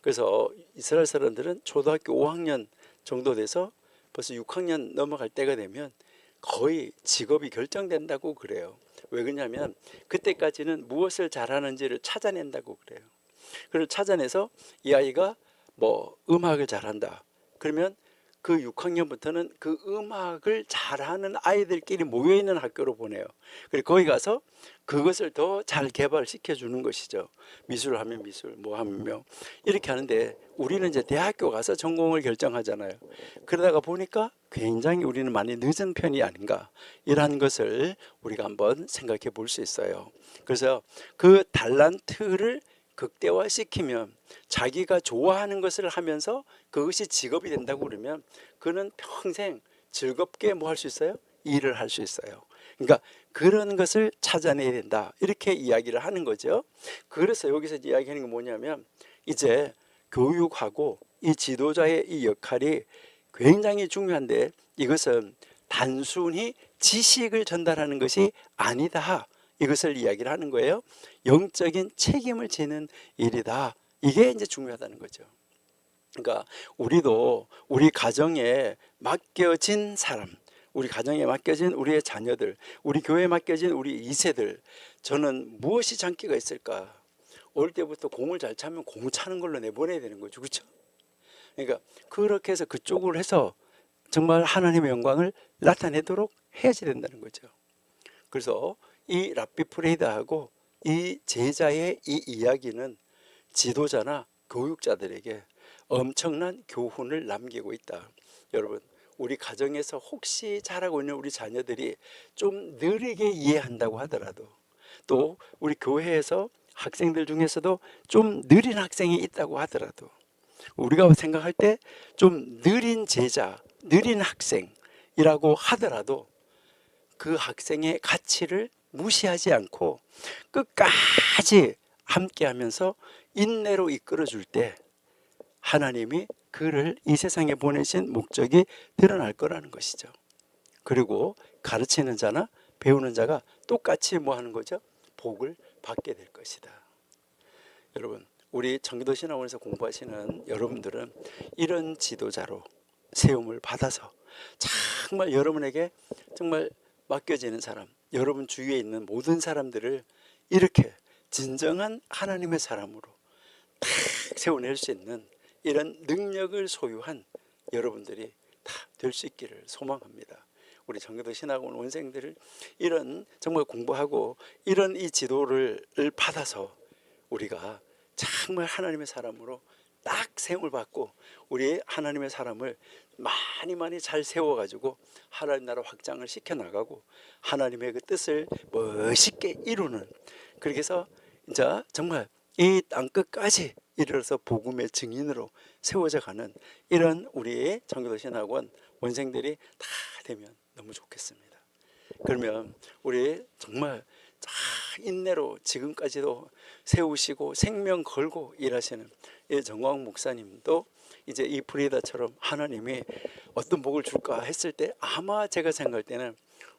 그래서 이스라엘 사람들은 초등학교 5학년 정도 돼서 벌써 6학년 넘어갈 때가 되면 거의 직업이 결정된다고 그래요. 왜 그러냐면 그때까지는 무엇을 잘하는지를 찾아낸다고 그래요. 그걸 찾아내서 이 아이가 뭐 음악을 잘한다. 그러면 그 6학년부터는 그 음악을 잘하는 아이들끼리 모여있는 학교로 보내요. 그리고 거기 가서 그것을 더 잘 개발시켜 주는 것이죠. 미술 하면 미술, 뭐 하면 뭐 이렇게 하는데 우리는 이제 대학교 가서 전공을 결정하잖아요. 그러다가 보니까 굉장히 우리는 많이 늦은 편이 아닌가, 이러한 것을 우리가 한번 생각해 볼 수 있어요. 그래서 그 달란트를 극대화시키면 자기가 좋아하는 것을 하면서 그것이 직업이 된다고 그러면 그는 평생 즐겁게 뭐 할 수 있어요? 일을 할 수 있어요. 그러니까 그런 것을 찾아내야 된다, 이렇게 이야기를 하는 거죠. 그래서 여기서 이야기하는 게 뭐냐면 이제 교육하고 이 지도자의 이 역할이 굉장히 중요한데 이것은 단순히 지식을 전달하는 것이 아니다, 이것을 이야기를 하는 거예요. 영적인 책임을 지는 일이다. 이게 이제 중요하다는 거죠. 그러니까 우리도 우리 가정에 맡겨진 사람, 우리 가정에 맡겨진 우리의 자녀들, 우리 교회에 맡겨진 우리 2세들, 저는 무엇이 장기가 있을까? 올 때부터 공을 잘 차면 공 차는 걸로 내보내야 되는 거죠. 그렇죠? 그러니까 그렇게 해서 그쪽으로 해서 정말 하나님의 영광을 나타내도록 해야지 된다는 거죠. 그래서 이 랍비 프레이다하고 이 제자의 이 이야기는 지도자나 교육자들에게 엄청난 교훈을 남기고 있다. 여러분, 우리 가정에서 혹시 자라고 있는 우리 자녀들이 좀 느리게 이해한다고 하더라도, 또 우리 교회에서 학생들 중에서도 좀 느린 학생이 있다고 하더라도, 우리가 생각할 때 좀 느린 제자, 느린 학생이라고 하더라도 그 학생의 가치를 무시하지 않고 끝까지 함께하면서 인내로 이끌어 줄 때 하나님이 그를 이 세상에 보내신 목적이 드러날 거라는 것이죠. 그리고 가르치는 자나 배우는 자가 똑같이 뭐 하는 거죠? 복을 받게 될 것이다. 여러분, 우리 청기도 신학원에서 공부하시는 여러분들은 이런 지도자로 세움을 받아서 정말 여러분에게 정말 맡겨지는 사람, 여러분 주위에 있는 모든 사람들을 이렇게 진정한 하나님의 사람으로 딱 세워낼 수 있는 이런 능력을 소유한 여러분들이 다 될 수 있기를 소망합니다. 우리 청교도 신학원 원생들을 이런 정말 공부하고 이런 이 지도를 받아서 우리가 정말 하나님의 사람으로 딱 세움을 받고 우리 하나님의 사람을 많이 잘 세워가지고 하나님 나라 확장을 시켜나가고 하나님의 그 뜻을 멋있게 이루는, 그렇게 해서 이제 정말 이 땅끝까지 이르러서 복음의 증인으로 세워져 가는 이런 우리의 청교도 신학원 원생들이 다 되면 너무 좋겠습니다. 그러면 우리 정말 인내로 지금까지도 세우시고 생명 걸고 일하시는 이 정광 목사님도 이제 이 프리다처럼 하나님이 어떤 복을 줄까 했을 때 아마 제가 생각할 때는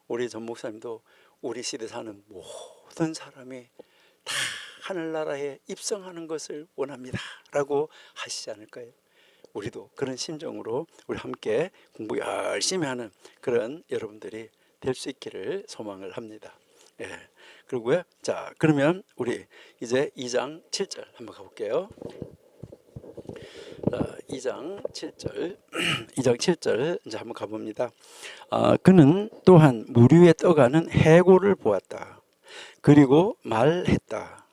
우리 전 목사님도 우리 시대 사는 모든 사람이 다 하늘나라에 입성하는 것을 원합니다 라고 하시지 않을까요? 우리도 그런 심정으로 우리 함께 공부 열심히 하는 그런 여러분들이 될 수 있기를 소망을 합니다. 예. 그리고요, 자, 그러면 우리 이제 2장 7절 한번 가볼게요. 자, 2장 7절 2장 7절 이제 한번 가봅니다. 그는 또한 물 위에 떠가는 해골을 보았다. 그리고 말했다.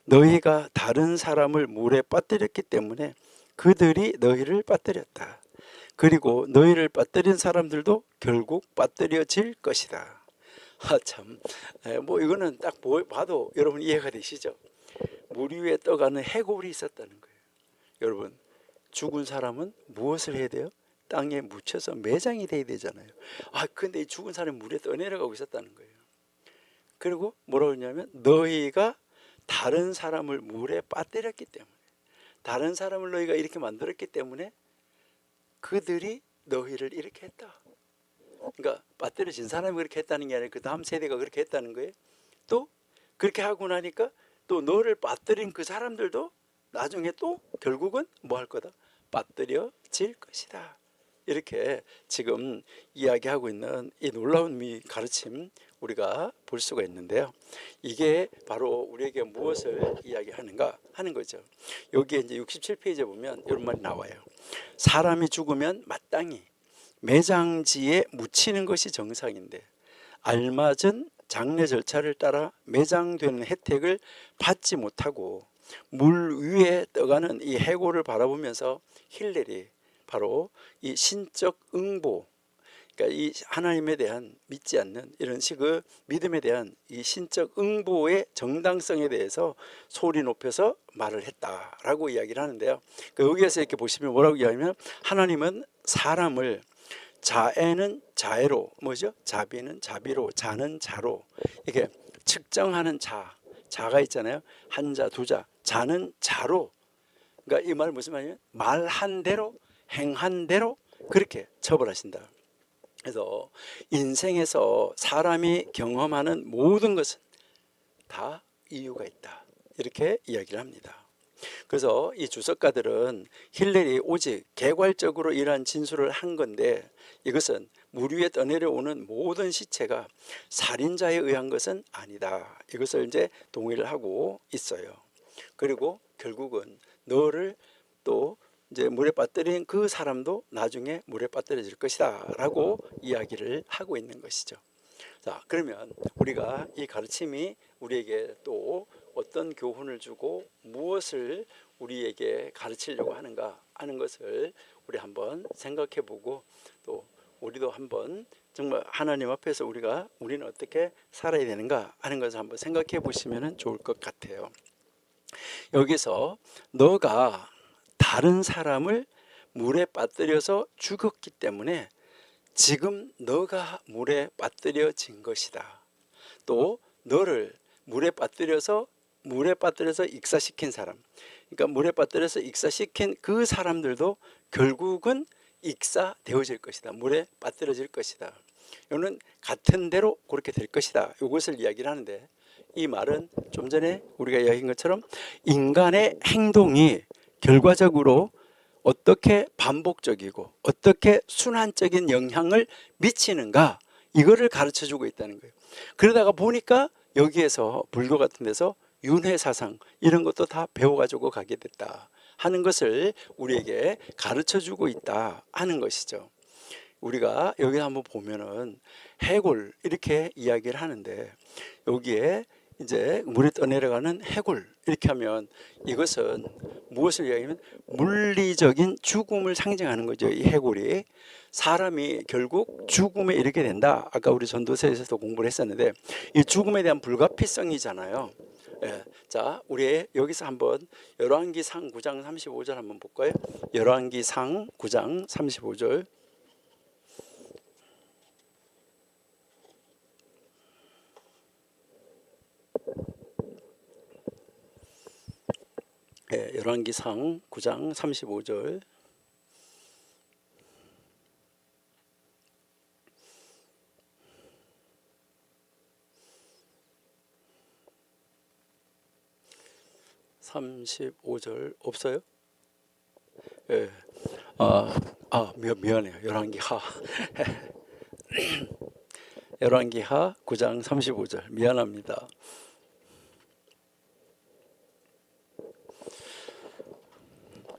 너희가 다른 사람을 물에 빠뜨렸기 때문에 그들이 너희를 빠뜨렸다. 그리고 너희를 빠뜨린 사람들도 결국 빠뜨려질 것이다. 참, 뭐 이거는 딱 봐도 여러분 이해가 되시죠? 물 위에 떠가는 해골이 있었다는 거예요. 여러분, 죽은 사람은 무엇을 해야 돼요? 땅에 묻혀서 매장이 돼야 되잖아요. 근데 이 죽은 사람이 물에 떠내려가고 있었다는 거예요. 그리고 뭐라고 했냐면 너희가 다른 사람을 물에 빠뜨렸기 때문에, 다른 사람을 너희가 이렇게 만들었기 때문에 그들이 너희를 이렇게 했다. 그러니까 빠뜨려진 사람이 그렇게 했다는 게 아니라 그 다음 세대가 그렇게 했다는 거예요. 또 그렇게 하고 나니까 또 너를 빠뜨린 그 사람들도 나중에 또 결국은 뭐 할 거다? 빠뜨려질 것이다. 이렇게 지금 이야기하고 있는 이 놀라운 가르침 우리가 볼 수가 있는데요. 이게 바로 우리에게 무엇을 이야기하는가 하는 거죠. 여기에 이제 67페이지에 보면 이런 말이 나와요. 사람이 죽으면 마땅히 매장지에 묻히는 것이 정상인데 알맞은 장례 절차를 따라 매장되는 혜택을 받지 못하고 물 위에 떠가는 이 해골을 바라보면서 힐렐이 바로 이 신적 응보, 그러니까 이 하나님에 대한 믿지 않는 이런 식의 믿음에 대한 이 신적 응보의 정당성에 대해서 소리 높여서 말을 했다라고 이야기를 하는데요. 여기에서 이렇게 보시면 뭐라고 이야기하면 하나님은 사람을 자애는 자애로, 뭐죠? 자비는 자비로, 자는 자로, 이게 측정하는 자가 있잖아요. 한 자, 두 자, 자는 자로. 그러니까 이 말 무슨 말이냐면 말한 대로, 행한 대로 그렇게 처벌하신다. 그래서 인생에서 사람이 경험하는 모든 것은 다 이유가 있다. 이렇게 이야기를 합니다. 그래서 이 주석가들은 힐렐이 오직 개괄적으로 이러한 진술을 한 건데 이것은 물 위에 떠내려오는 모든 시체가 살인자에 의한 것은 아니다. 이것을 이제 동의를 하고 있어요. 그리고 결국은 너를 또 이제 물에 빠뜨린 그 사람도 나중에 물에 빠뜨려질 것이다 라고 이야기를 하고 있는 것이죠. 자, 그러면 우리가 이 가르침이 우리에게 또 어떤 교훈을 주고 무엇을 우리에게 가르치려고 하는가 하는 것을 우리 한번 생각해 보고 또 우리도 한번 정말 하나님 앞에서 우리는 어떻게 살아야 되는가 하는 것을 한번 생각해 보시면 좋을 것 같아요. 여기서 너가 다른 사람을 물에 빠뜨려서 죽었기 때문에 지금 너가 물에 빠뜨려진 것이다. 또 너를 물에 빠뜨려서 익사시킨 사람, 그러니까 물에 빠뜨려서 익사시킨 그 사람들도 결국은 익사되어질 것이다. 물에 빠뜨려질 것이다. 이거는 같은 대로 그렇게 될 것이다. 이것을 이야기를 하는데 이 말은 좀 전에 우리가 이야기한 것처럼 인간의 행동이 결과적으로 어떻게 반복적이고 어떻게 순환적인 영향을 미치는가 이거를 가르쳐주고 있다는 거예요. 그러다가 보니까 여기에서 불교 같은 데서 윤회사상 이런 것도 다 배워가지고 가게 됐다 하는 것을 우리에게 가르쳐주고 있다 하는 것이죠. 우리가 여기 한번 보면은 해골 이렇게 이야기를 하는데 여기에 이제 물에 떠내려가는 해골 이렇게 하면 이것은 무엇을 이야기하면 물리적인 죽음을 상징하는 거죠. 이 해골이 사람이 결국 죽음에 이르게 된다. 아까 우리 전도서에서도 공부를 했었는데 이 죽음에 대한 불가피성이잖아요. 예. 자, 우리 여기서 한번 열왕기상 9장 35절 한번 볼까요? 열왕기상 9장 35절. 예, 열왕기상 9장 35절. 없어요? 예. 미안해요. 열왕기하. 열왕기하 9장 35절. 미안합니다.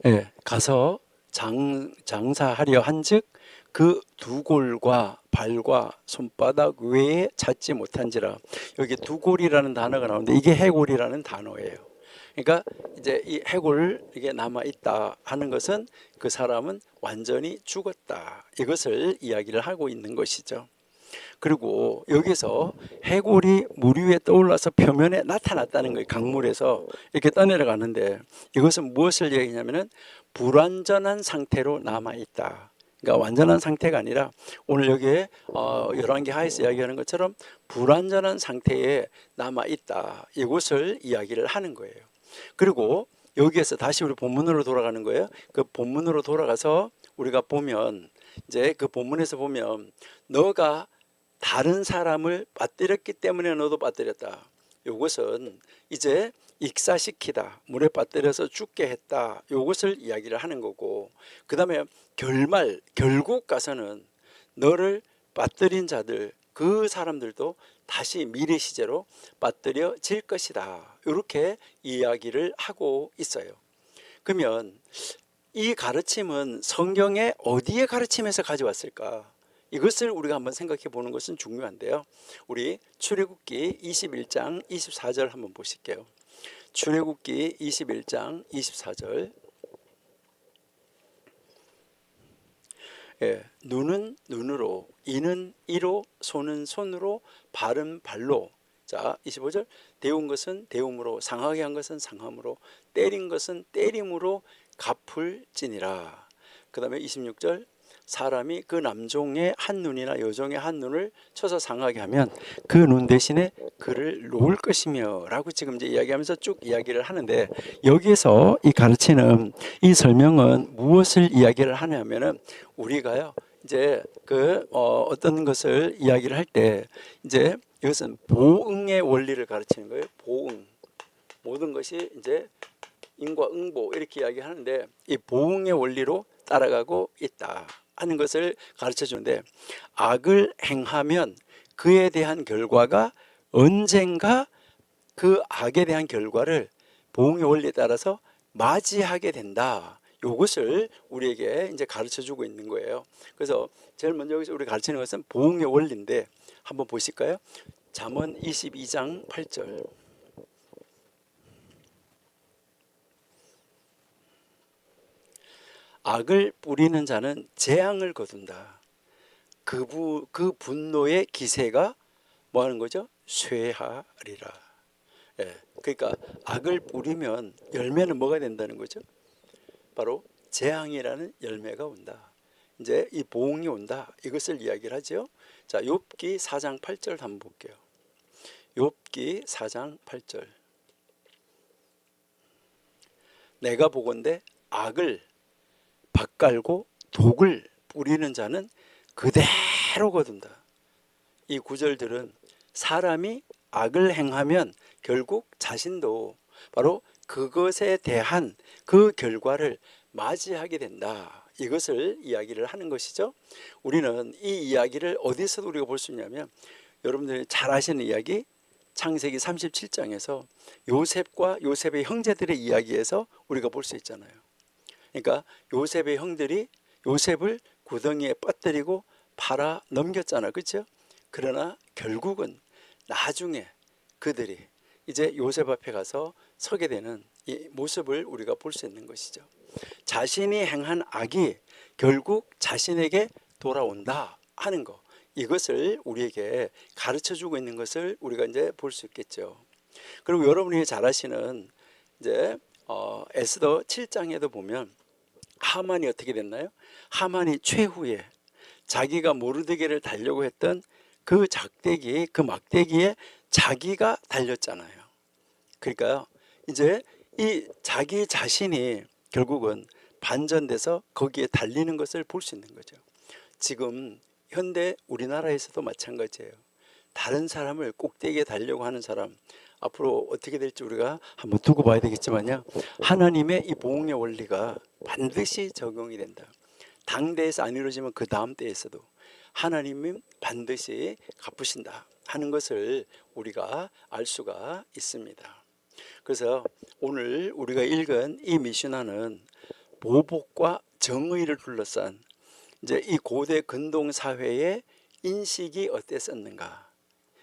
예, 가서 장사하려 한즉 그 두골과 발과 손바닥 외에 찾지 못한지라. 여기 두골이라는 단어가 나오는데 이게 해골이라는 단어예요. 그러니까 이제 이 해골 이게 남아 있다 하는 것은 그 사람은 완전히 죽었다. 이것을 이야기를 하고 있는 것이죠. 그리고 여기서 해골이 물 위에 떠올라서 표면에 나타났다는 거예요. 강물에서 이렇게 떠내려가는데 이것은 무엇을 얘기하냐면은 불완전한 상태로 남아 있다. 그러니까 완전한 상태가 아니라 오늘 여기에 열왕기 하에서 이야기하는 것처럼 불완전한 상태에 남아 있다. 이것을 이야기를 하는 거예요. 그리고 여기에서 다시 우리 본문으로 돌아가는 거예요. 그 본문으로 돌아가서 우리가 보면 이제 그 본문에서 보면 너가 다른 사람을 빠뜨렸기 때문에 너도 빠뜨렸다. 이것은 이제 익사시키다, 물에 빠뜨려서 죽게 했다. 이것을 이야기를 하는 거고, 그 다음에 결국 가서는 너를 빠뜨린 자들, 그 사람들도 다시 미래 시제로 빠뜨려질 것이다. 이렇게 이야기를 하고 있어요. 그러면 이 가르침은 성경의 어디에 가르침에서 가져왔을까? 이것을 우리가 한번 생각해 보는 것은 중요한데요. 우리 출애굽기 21장 24절 한번 보실게요. 출애굽기 21장 24절. 예, 눈은 눈으로, 이는 이로, 손은 손으로, 발은 발로. 자, 25절. 데운 것은 데움으로, 상하게 한 것은 상함으로, 때린 것은 때림으로 갚을지니라. 그 다음에 26절. 사람이 그 남종의 한 눈이나 여종의 한 눈을 쳐서 상하게 하면 그 눈 대신에 그를 놓을 것이며 라고 지금 이제 이야기하면서 쭉 이야기를 하는데, 여기에서 이 가르치는 이 설명은 무엇을 이야기를 하냐면은 우리가요 이제 어떤 것을 이야기를 할 때 이제 이것은 보응의 원리를 가르치는 거예요. 보응. 모든 것이 이제 인과 응보 이렇게 이야기하는데 이 보응의 원리로 따라가고 있다 하는 것을 가르쳐 주는데, 악을 행하면 그에 대한 결과가 언젠가 그 악에 대한 결과를 보응의 원리에 따라서 맞이하게 된다. 이것을 우리에게 이제 가르쳐 주고 있는 거예요. 그래서 제일 먼저 여기서 우리 가르치는 것은 보응의 원리인데 한번 보실까요? 잠언 22장 8절. 악을 뿌리는 자는 재앙을 거둔다. 그 분노의 기세가 뭐 하는 거죠? 쇠하리라. 예, 그러니까 악을 뿌리면 열매는 뭐가 된다는 거죠? 바로 재앙이라는 열매가 온다. 이제 이 보응이 온다. 이것을 이야기를 하죠. 자, 욥기 4장 8절 한번 볼게요. 욥기 4장 8절. 내가 보건대 악을 밭갈고 독을 뿌리는 자는 그대로 거둔다. 이 구절들은 사람이 악을 행하면 결국 자신도 바로 그것에 대한 그 결과를 맞이하게 된다. 이것을 이야기를 하는 것이죠. 우리는 이 이야기를 어디서도 우리가 볼 수 있냐면 여러분들이 잘 아시는 이야기 창세기 37장에서 요셉과 요셉의 형제들의 이야기에서 우리가 볼 수 있잖아요. 그러니까 요셉의 형들이 요셉을 구덩이에 빠뜨리고 팔아 넘겼잖아, 그렇죠? 그러나 결국은 나중에 그들이 이제 요셉 앞에 가서 서게 되는 이 모습을 우리가 볼 수 있는 것이죠. 자신이 행한 악이 결국 자신에게 돌아온다 하는 거, 이것을 우리에게 가르쳐 주고 있는 것을 우리가 이제 볼 수 있겠죠. 그리고 여러분이 잘 아시는 이제 에스더 7장에도 보면 하만이 어떻게 됐나요? 하만이 최후에 자기가 모르드게를 달려고 했던 그 작대기, 그 막대기에 자기가 달렸잖아요. 그러니까요, 이제 이 자기 자신이 결국은 반전돼서 거기에 달리는 것을 볼 수 있는 거죠. 지금 현대 우리나라에서도 마찬가지예요. 다른 사람을 꼭대기에 달려고 하는 사람, 앞으로 어떻게 될지 우리가 한번 두고 봐야 되겠지만요, 하나님의 이 보응의 원리가 반드시 적용이 된다. 당대에서 안 이루어지면 그 다음 때에서도 하나님은 반드시 갚으신다 하는 것을 우리가 알 수가 있습니다. 그래서 오늘 우리가 읽은 이 미시나는 보복과 정의를 둘러싼 이제 이 고대 근동 사회의 인식이 어땠었는가,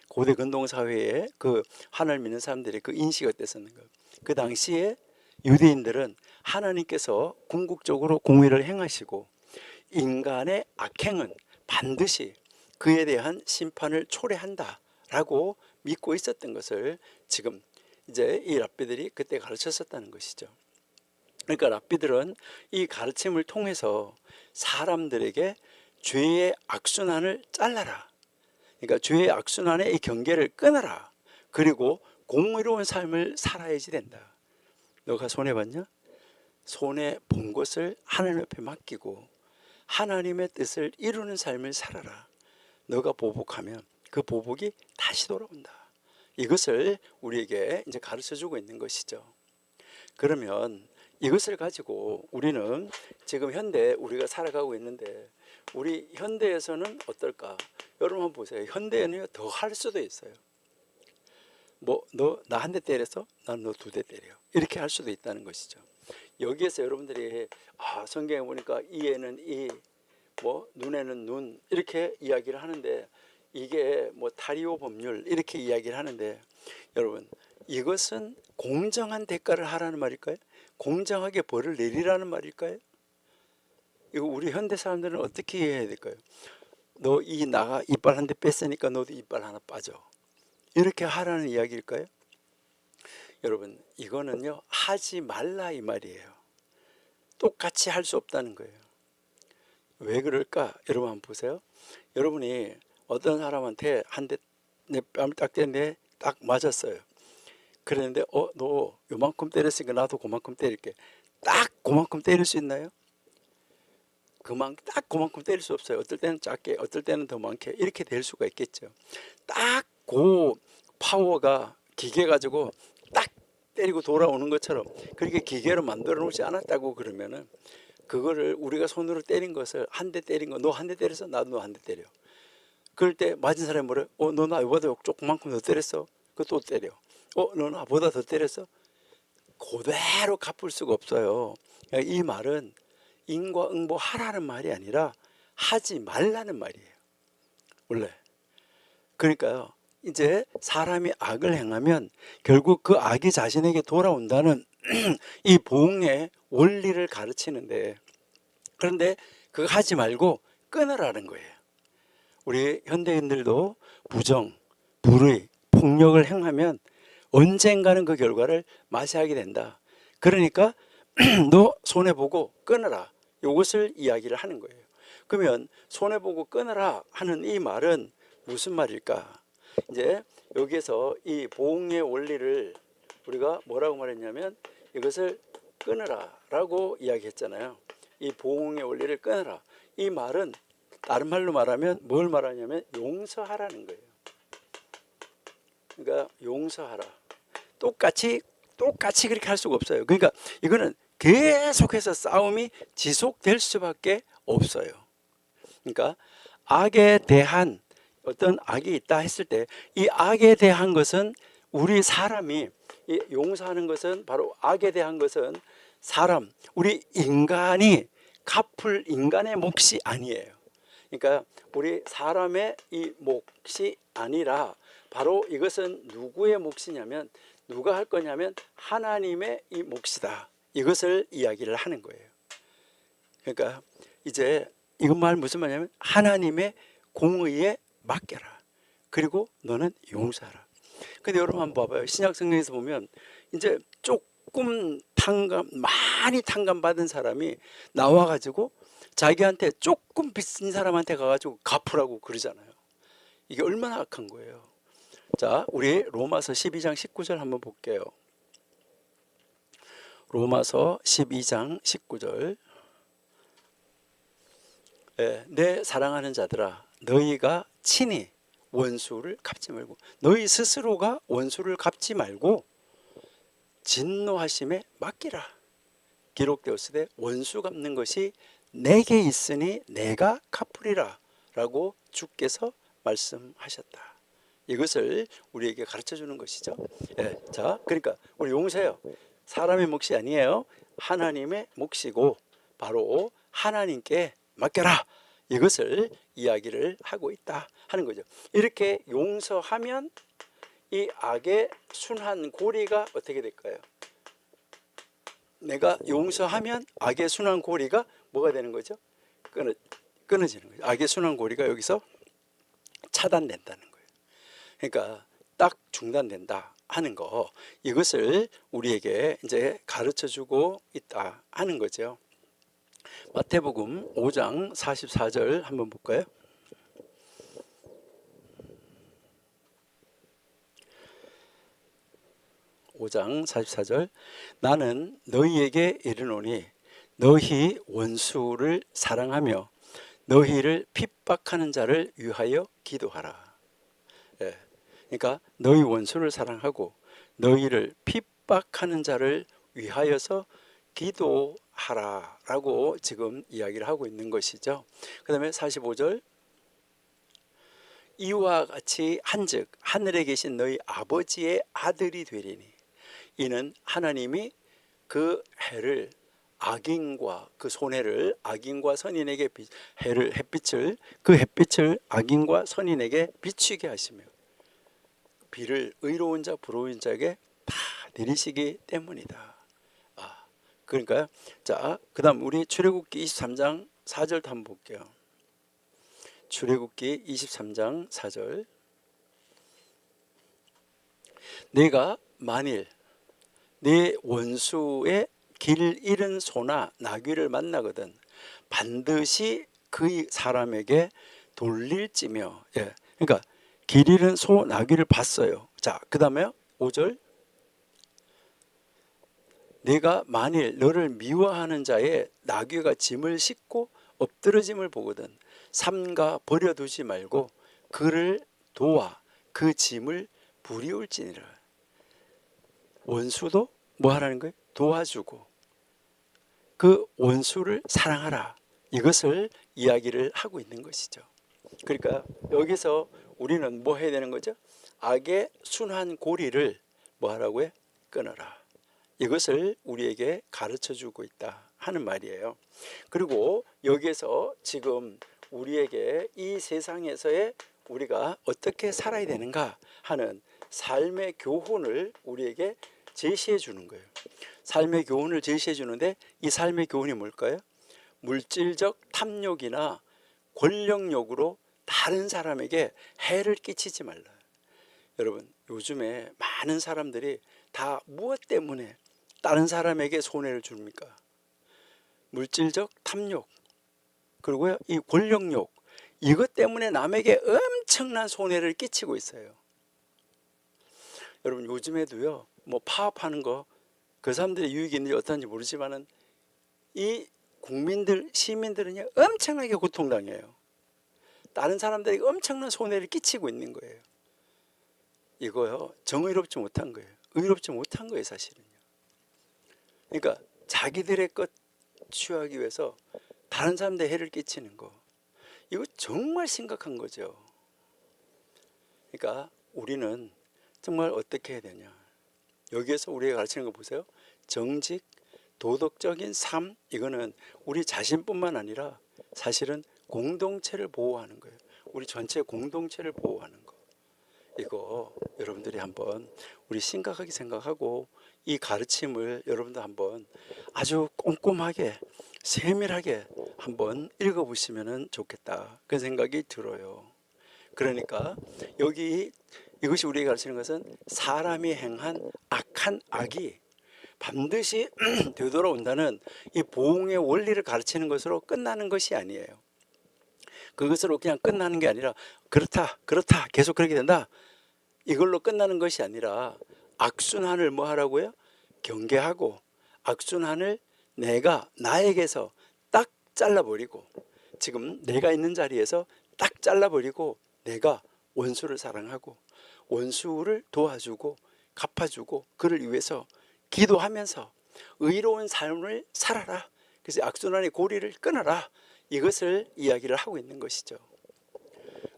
고대 근동 사회의 그 하나님 믿는 사람들의 그 인식이 어땠었는가. 그 당시에 유대인들은 하나님께서 궁극적으로 공의를 행하시고 인간의 악행은 반드시 그에 대한 심판을 초래한다라고 믿고 있었던 것을 지금 이제 이 랍비들이 그때 가르쳤었다는 것이죠. 그러니까 랍비들은 이 가르침을 통해서 사람들에게 죄의 악순환을 잘라라. 그러니까 죄의 악순환의 이 경계를 끊어라. 그리고 공의로운 삶을 살아야지 된다. 너가 손해봤냐? 손해본 것을 하나님 옆에 맡기고 하나님의 뜻을 이루는 삶을 살아라. 너가 보복하면 그 보복이 다시 돌아온다. 이것을 우리에게 이제 가르쳐주고 있는 것이죠. 그러면 이것을 가지고 우리는 지금 현대 우리가 살아가고 있는데 우리 현대에서는 어떨까? 여러분 한번 보세요. 현대에는 더 할 수도 있어요. 뭐 너 나 한 대 때렸어? 난 너 두 대 때려. 이렇게 할 수도 있다는 것이죠. 여기에서 여러분들이 성경에 보니까 이에는 이, 뭐 눈에는 눈 이렇게 이야기를 하는데 이게 뭐 타리오 법률 이렇게 이야기를 하는데 여러분 이것은 공정한 대가를 하라는 말일까요? 공정하게 벌을 내리라는 말일까요? 이거 우리 현대 사람들은 어떻게 이해해야 될까요? 너 이 나가 이빨 한 대 뺐으니까 너도 이빨 하나 빠져. 이렇게 하라는 이야기일까요? 여러분 이거는요 하지 말라 이 말이에요. 똑같이 할 수 없다는 거예요. 왜 그럴까? 여러분 한번 보세요. 여러분이 어떤 사람한테 한 대 내 뺨을 딱 때렸는데 딱 맞았어요. 그랬는데 너 요만큼 때렸으니까 나도 그만큼 때릴게. 딱 그만큼 때릴 수 있나요? 딱 그만큼 때릴 수 없어요. 어떨 때는 작게 어떨 때는 더 많게 이렇게 될 수가 있겠죠. 딱 그 파워가 기계 가지고 딱 때리고 돌아오는 것처럼 그렇게 기계로 만들어 놓지 않았다고 그러면은 그거를 우리가 손으로 때린 것을 한 대 때린 거 너 한 대 때렸어? 나도 너 한 대 때려. 그럴 때 맞은 사람이 뭐래? 너 나보다 조금만큼 더 때렸어? 그거 또 때려. 너 나보다 더 때렸어? 그대로 갚을 수가 없어요. 이 말은 인과응보하라는 말이 아니라 하지 말라는 말이에요. 원래. 그러니까요. 이제 사람이 악을 행하면 결국 그 악이 자신에게 돌아온다는 이 보응의 원리를 가르치는데 그런데 그거 하지 말고 끊으라는 거예요. 우리 현대인들도 부정, 불의, 폭력을 행하면 언젠가는 그 결과를 맞이하게 된다. 그러니까 너 손해보고 끊어라. 이것을 이야기를 하는 거예요. 그러면 손해보고 끊어라 하는 이 말은 무슨 말일까? 이제 여기에서 이 보응의 원리를 우리가 뭐라고 말했냐면 이것을 끊어라 라고 이야기했잖아요. 이 보응의 원리를 끊어라. 이 말은 다른 말로 말하면 뭘 말하냐면 용서하라는 거예요. 그러니까 용서하라. 똑같이 그렇게 할 수가 없어요. 그러니까 이거는 계속해서 싸움이 지속될 수밖에 없어요. 그러니까 악에 대한 어떤 악이 있다 했을 때 이 악에 대한 것은 우리 사람이 용서하는 것은 바로 악에 대한 것은 사람 우리 인간이 갚을 인간의 몫이 아니에요. 그러니까 우리 사람의 이 몫이 아니라 바로 이것은 누구의 몫이냐면 누가 할 거냐면 하나님의 이 몫이다. 이것을 이야기를 하는 거예요. 그러니까 이제 이것 말 무슨 말이냐면 하나님의 공의에 맡겨라. 그리고 너는 용서하라. 근데 여러분 한번 봐봐요. 신약 성경에서 보면 이제 조금 많이 탕감 받은 사람이 나와가지고 자기한테 조금 빚진 사람한테 가가지고 갚으라고 그러잖아요. 이게 얼마나 악한 거예요. 자, 우리 로마서 12장 19절 한번 볼게요. 로마서 12장 19절. 내 사랑하는 자들아 너희가 친히 원수를 갚지 말고 너희 스스로가 원수를 갚지 말고 진노하심에 맡기라. 기록되었으되 원수 갚는 것이 내게 있으니 내가 갚으리라 라고 주께서 말씀하셨다. 이것을 우리에게 가르쳐 주는 것이죠. 자, 그러니까 우리 용서해요. 사람의 몫이 아니에요. 하나님의 몫이고 바로 하나님께 맡겨라. 이것을 이야기를 하고 있다 하는 거죠. 이렇게 용서하면 이 악의 순환 고리가 어떻게 될까요? 내가 용서하면 악의 순환 고리가 뭐가 되는 거죠? 끊어지는 거죠. 악의 순환 고리가 여기서 차단된다는 거예요. 그러니까 딱 중단된다. 하는 거, 이것을 우리에게 이제 가르쳐 주고 있다 하는 거죠. 마태복음 5장 44절 한번 볼까요? (5장 44절) 나는 너희에게 이르노니 너희 원수를 사랑하며 너희를 핍박하는 자를 위하여 기도하라. 예. 그러니까 너희 원수를 사랑하고 너희를 핍박하는 자를 위하여서 기도하라라고 지금 이야기를 하고 있는 것이죠. 그 다음에 45절 이와 같이 한즉 하늘에 계신 너희 아버지의 아들이 되리니 이는 하나님이 그 해를 악인과 그 손해를 악인과 선인에게 해를 햇빛을 그 햇빛을 악인과 선인에게 비추게 하시며 비를 의로운 자 불의로운 자에게 다 내리시기 때문이다. 그러니까 자, 그다음 우리 출애굽기 23장 4절도 한번 볼게요. 출애굽기 23장 4절 내가 만일 내 원수의 길 잃은 소나 나귀를 만나거든 반드시 그 사람에게 돌릴지며. 예, 그러니까 길 잃은 소 나귀를 봤어요. 자, 그 다음에 5절 내가 만일 너를 미워하는 자의 나귀가 짐을 싣고 엎드러짐을 보거든 삼가 버려두지 말고 그를 도와 그 짐을 부리울지니라. 원수도 뭐 하라는 거예요? 도와주고 그 원수를 사랑하라. 이것을 이야기를 하고 있는 것이죠. 그러니까 여기서 우리는 뭐 해야 되는 거죠? 악의 순환 고리를 뭐 하라고요? 끊어라. 이것을 우리에게 가르쳐 주고 있다 하는 말이에요. 그리고 여기에서 지금 우리에게 이 세상에서의 우리가 어떻게 살아야 되는가 하는 삶의 교훈을 우리에게 제시해 주는 거예요. 삶의 교훈을 제시해 주는데 이 삶의 교훈이 뭘까요? 물질적 탐욕이나 권력욕으로 다른 사람에게 해를 끼치지 말라. 여러분 요즘에 많은 사람들이 다 무엇 때문에 다른 사람에게 손해를 줍니까? 물질적 탐욕 그리고 이 권력욕 이것 때문에 남에게 엄청난 손해를 끼치고 있어요. 여러분 요즘에도요 뭐 파업하는 거 그 사람들의 유익이 있는지 어떤지 모르지만은 이 국민들 시민들은요 엄청나게 고통당해요. 다른 사람들에게 엄청난 손해를 끼치고 있는 거예요. 이거요 정의롭지 못한 거예요. 의롭지 못한 거예요 사실은요. 그러니까 자기들의 것 취하기 위해서 다른 사람들의 해를 끼치는 거 이거 정말 심각한 거죠. 그러니까 우리는 정말 어떻게 해야 되냐. 여기에서 우리가 가르치는 거 보세요. 정직, 도덕적인 삶 이거는 우리 자신뿐만 아니라 사실은 공동체를 보호하는 거예요. 우리 전체 공동체를 보호하는 거. 이거 여러분들이 한번 우리 심각하게 생각하고 이 가르침을 여러분들 한번 아주 꼼꼼하게 세밀하게 한번 읽어보시면 좋겠다 그런 생각이 들어요. 그러니까 여기 이것이 우리에게 가르치는 것은 사람이 행한 악한 악이 반드시 되돌아온다는 이 보응의 원리를 가르치는 것으로 끝나는 것이 아니에요. 그것으로 그냥 끝나는 게 아니라 그렇다 계속 그렇게 된다 이걸로 끝나는 것이 아니라 악순환을 뭐 하라고요? 경계하고 악순환을 내가 나에게서 딱 잘라버리고 지금 내가 있는 자리에서 딱 잘라버리고 내가 원수를 사랑하고 원수를 도와주고 갚아주고 그를 위해서 기도하면서 의로운 삶을 살아라. 그래서 악순환의 고리를 끊어라. 이것을 이야기를 하고 있는 것이죠.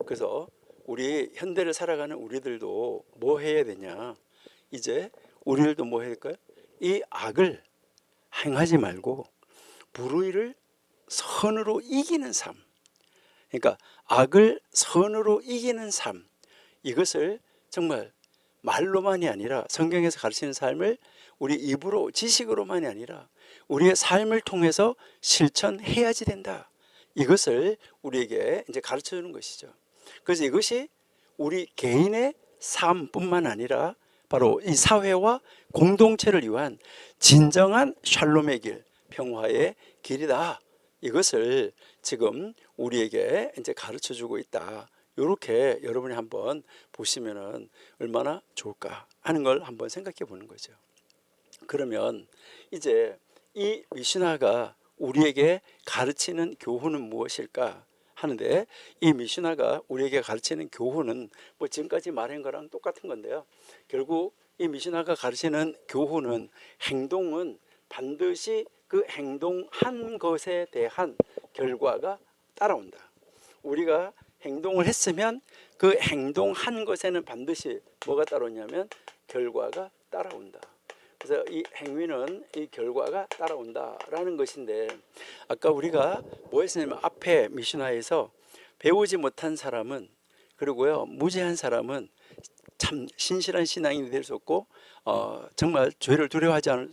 그래서 우리 현대를 살아가는 우리들도 뭐 해야 되냐. 이제 우리들도 뭐 해야 될까요? 이 악을 행하지 말고 불의를 선으로 이기는 삶. 그러니까 악을 선으로 이기는 삶. 이것을 정말 말로만이 아니라 성경에서 가르치는 삶을 우리 입으로 지식으로만이 아니라 우리의 삶을 통해서 실천해야지 된다. 이것을 우리에게 이제 가르쳐 주는 것이죠. 그래서 이것이 우리 개인의 삶뿐만 아니라 바로 이 사회와 공동체를 위한 진정한 샬롬의 길, 평화의 길이다. 이것을 지금 우리에게 이제 가르쳐 주고 있다. 이렇게 여러분이 한번 보시면은 얼마나 좋을까 하는 걸 한번 생각해 보는 거죠. 그러면 이제 이 미슈나가 우리에게 가르치는 교훈은 무엇일까 하는데, 이 미슈나가 우리에게 가르치는 교훈은 뭐 지금까지 말한 거랑 똑같은 건데요. 결국 이 미슈나가 가르치는 교훈은 행동은 반드시 그 행동한 것에 대한 결과가 따라온다. 우리가 행동을 했으면 그 행동한 것에는 반드시 뭐가 따라오냐면 결과가 따라온다. 그래서 이 행위는 이 결과가 따라온다라는 것인데, 아까 우리가 뭐 했냐면 앞에 미슈나에서 배우지 못한 사람은, 그리고요 무지한 사람은 참 신실한 신앙인이 될 수 없고 정말 죄를 두려워하는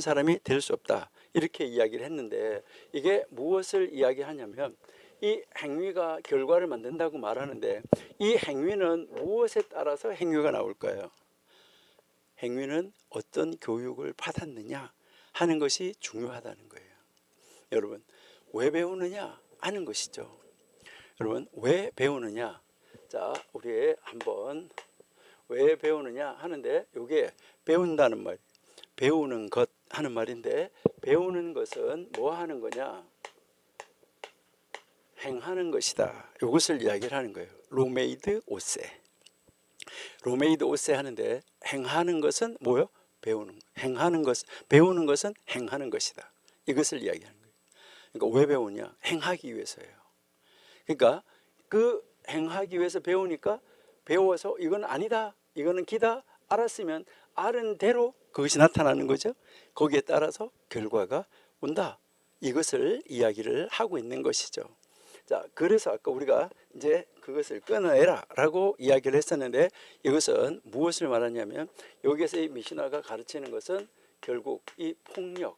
사람이 될 수 없다, 이렇게 이야기를 했는데, 이게 무엇을 이야기하냐면 이 행위가 결과를 만든다고 말하는데, 이 행위는 무엇에 따라서 행위가 나올까요? 행위는 어떤 교육을 받았느냐 하는 것이 중요하다는 거예요. 여러분, 왜 배우느냐 하는 것이죠. 여러분, 왜 배우느냐? 자, 우리 한번 왜 배우느냐 하는데, 이게 배운다는 말, 배우는 것 하는 말인데, 배우는 것은 뭐 하는 거냐? 행하는 것이다. 이것을 이야기를 하는 거예요. 로메이드 오세. 로메이드 오세 하는데, 행하는 것은 뭐요? 배우는 것. 행하는 것, 배우는 것은 행하는 것이다. 이것을 이야기하는 거예요. 그러니까 왜 배우냐? 행하기 위해서예요. 그러니까 그 행하기 위해서 배우니까, 배워서 이건 아니다, 이거는 기다 알았으면 아는 대로 그것이 나타나는 거죠. 거기에 따라서 결과가 온다. 이것을 이야기를 하고 있는 것이죠. 자, 그래서 아까 우리가 이제 그것을 끊어내라 라고 이야기를 했었는데, 이것은 무엇을 말하냐면, 여기에서 이 미시나가 가르치는 것은 결국 이 폭력,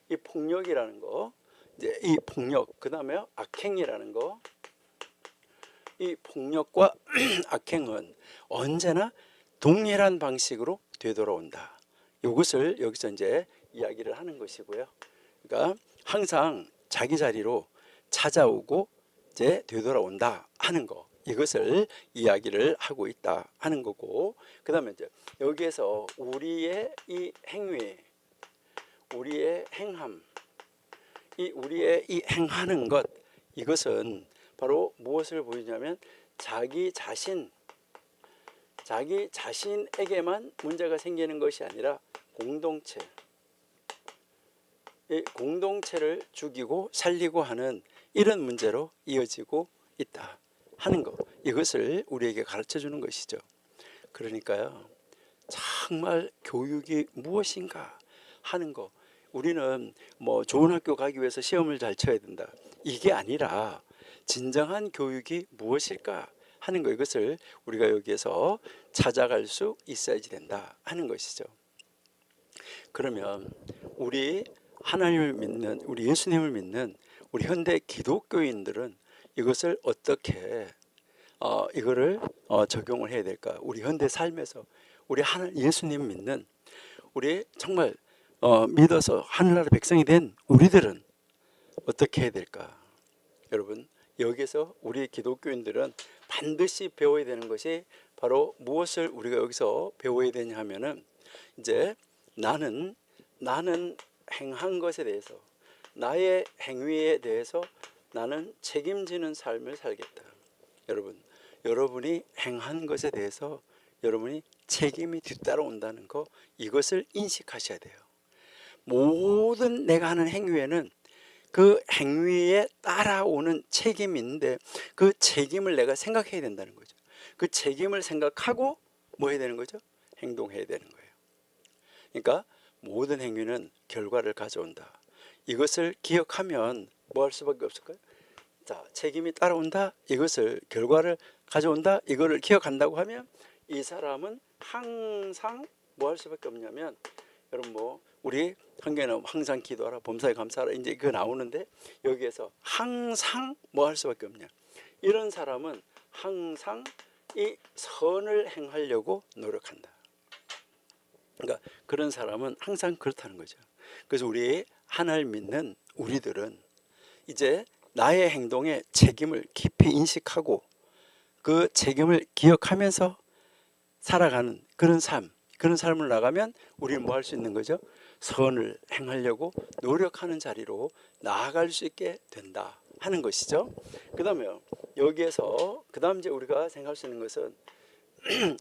이 폭력이라는 거, 이제 이 폭력, 그 다음에 악행이라는 거, 이 폭력과 악행은 언제나 동일한 방식으로 되돌아온다. 이것을 여기서 이제 이야기를 하는 것이고요. 그러니까 항상 자기 자리로 찾아오고 이제 되돌아온다 하는 거, 이것을 이야기를 하고 있다 하는 거고, 그 다음에 이제 여기에서 우리의 이 행위, 우리의 행함, 우리의 이 행하는 것, 이것은 바로 무엇을 보이냐면 자기 자신에게만 문제가 생기는 것이 아니라 공동체, 이 공동체를 죽이고 살리고 하는 이런 문제로 이어지고 있다 하는 것, 이것을 우리에게 가르쳐 주는 것이죠. 그러니까요, 정말 교육이 무엇인가 하는 거, 우리는 뭐 좋은 학교 가기 위해서 시험을 잘 쳐야 된다, 이게 아니라 진정한 교육이 무엇일까 하는 거, 이것을 우리가 여기에서 찾아갈 수 있어야지 된다 하는 것이죠. 그러면 우리 하나님을 믿는, 우리 예수님을 믿는 우리 현대 기독교인들은 이것을 어떻게 이거를 적용을 해야 될까? 우리 현대 삶에서 우리 예수님 믿는, 우리 정말 믿어서 하늘나라 백성이 된 우리들은 어떻게 해야 될까? 여러분, 여기서 우리 기독교인들은 반드시 배워야 되는 것이 바로 무엇을 우리가 여기서 배워야 되냐 하면은, 이제 나는 행한 것에 대해서, 나의 행위에 대해서 나는 책임지는 삶을 살겠다. 여러분이 행한 것에 대해서 여러분이 책임이 뒤따라온다는 거, 이것을 인식하셔야 돼요. 모든 내가 하는 행위에는 그 행위에 따라오는 책임이 있는데, 그 책임을 내가 생각해야 된다는 거죠. 그 책임을 생각하고 뭐 해야 되는 거죠? 행동해야 되는 거예요. 그러니까 모든 행위는 결과를 가져온다. 이것을 기억하면 뭐 할 수밖에 없을까요? 자, 책임이 따라온다, 이것을 결과를 가져온다, 이거를 기억한다고 하면 이 사람은 항상 뭐 할 수밖에 없냐면, 여러분 뭐 우리 한국에는 항상 기도하라, 범사에 감사하라, 이제 그거 나오는데, 여기에서 항상 뭐 할 수밖에 없냐, 이런 사람은 항상 이 선을 행하려고 노력한다. 그러니까 그런 사람은 항상 그렇다는 거죠. 그래서 우리 하나를 믿는 우리들은 이제 나의 행동에 책임을 깊이 인식하고 그 책임을 기억하면서 살아가는 그런 삶, 그런 삶을 나가면 우리는 뭐 할 수 있는 거죠? 선을 행하려고 노력하는 자리로 나아갈 수 있게 된다 하는 것이죠. 그 다음에 여기에서 그 다음 이제 우리가 생각할 수 있는 것은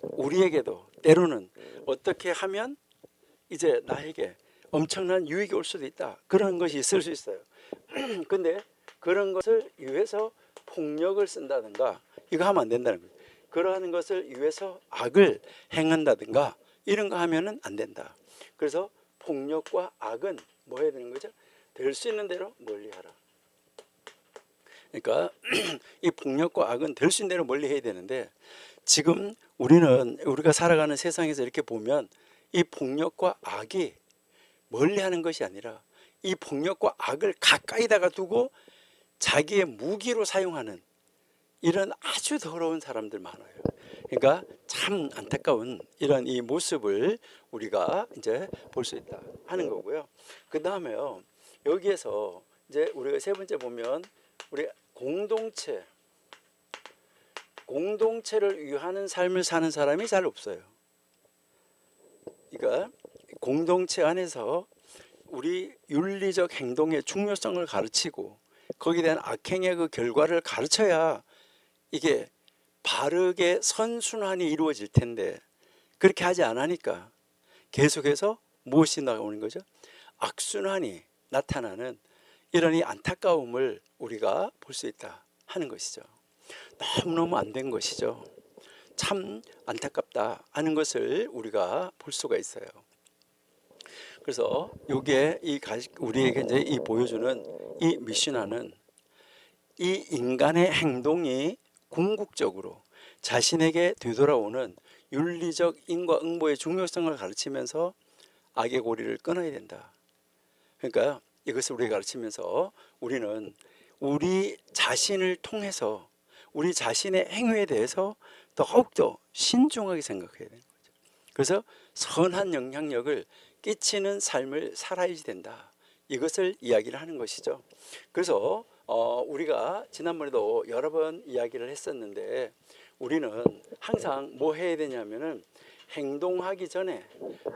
우리에게도 때로는 어떻게 하면 이제 나에게 엄청난 유익이 올 수도 있다, 그런 것이 있을 수 있어요. 근데 그런 것을 위해서 폭력을 쓴다든가 이거 하면 안 된다는 거예요. 그러한 것을 위해서 악을 행한다든가 이런 거 하면은 안 된다. 그래서 폭력과 악은 뭐 해야 되는 거죠? 될 수 있는 대로 멀리하라. 그러니까 이 폭력과 악은 될 수 있는 대로 멀리해야 되는데, 지금 우리가 살아가는 세상에서 이렇게 보면 이 폭력과 악이 멀리하는 것이 아니라 이 폭력과 악을 가까이다가 두고 자기의 무기로 사용하는 이런 아주 더러운 사람들 많아요. 그러니까 참 안타까운 이런 이 모습을 우리가 이제 볼 수 있다 하는 거고요. 그 다음에요, 여기에서 이제 우리가 세 번째 보면 우리 공동체를 위하는 삶을 사는 사람이 잘 없어요. 그러니까 공동체 안에서 우리 윤리적 행동의 중요성을 가르치고 거기에 대한 악행의 그 결과를 가르쳐야 이게 바르게 선순환이 이루어질 텐데, 그렇게 하지 않으니까 계속해서 무엇이 나오는 거죠? 악순환이 나타나는 이런 이 안타까움을 우리가 볼 수 있다 하는 것이죠. 너무너무 안 된 것이죠. 참 안타깝다 하는 것을 우리가 볼 수가 있어요. 그래서 이게 우리에게 이제 이 보여주는 이 미션화는 이 인간의 행동이 궁극적으로 자신에게 되돌아오는 윤리적 인과응보의 중요성을 가르치면서 악의 고리를 끊어야 된다. 그러니까 이것을 우리가 가르치면서 우리는 우리 자신을 통해서 우리 자신의 행위에 대해서 더욱더 신중하게 생각해야 되는 거죠. 그래서 선한 영향력을 끼치는 삶을 살아야지 된다, 이것을 이야기를 하는 것이죠. 그래서 우리가 지난번에도 여러 번 이야기를 했었는데, 우리는 항상 뭐 해야 되냐면은 행동하기 전에,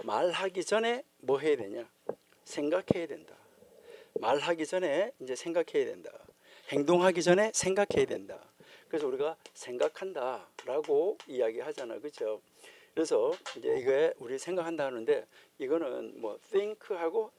말하기 전에 뭐 해야 되냐? 생각해야 된다. 말하기 전에 이제 생각해야 된다. 행동하기 전에 생각해야 된다. 그래서 우리가 생각한다라고 이야기하잖아, 그렇죠? 그래서 이제 이게 우리 생각한다 하는데, 이거는 뭐 think하고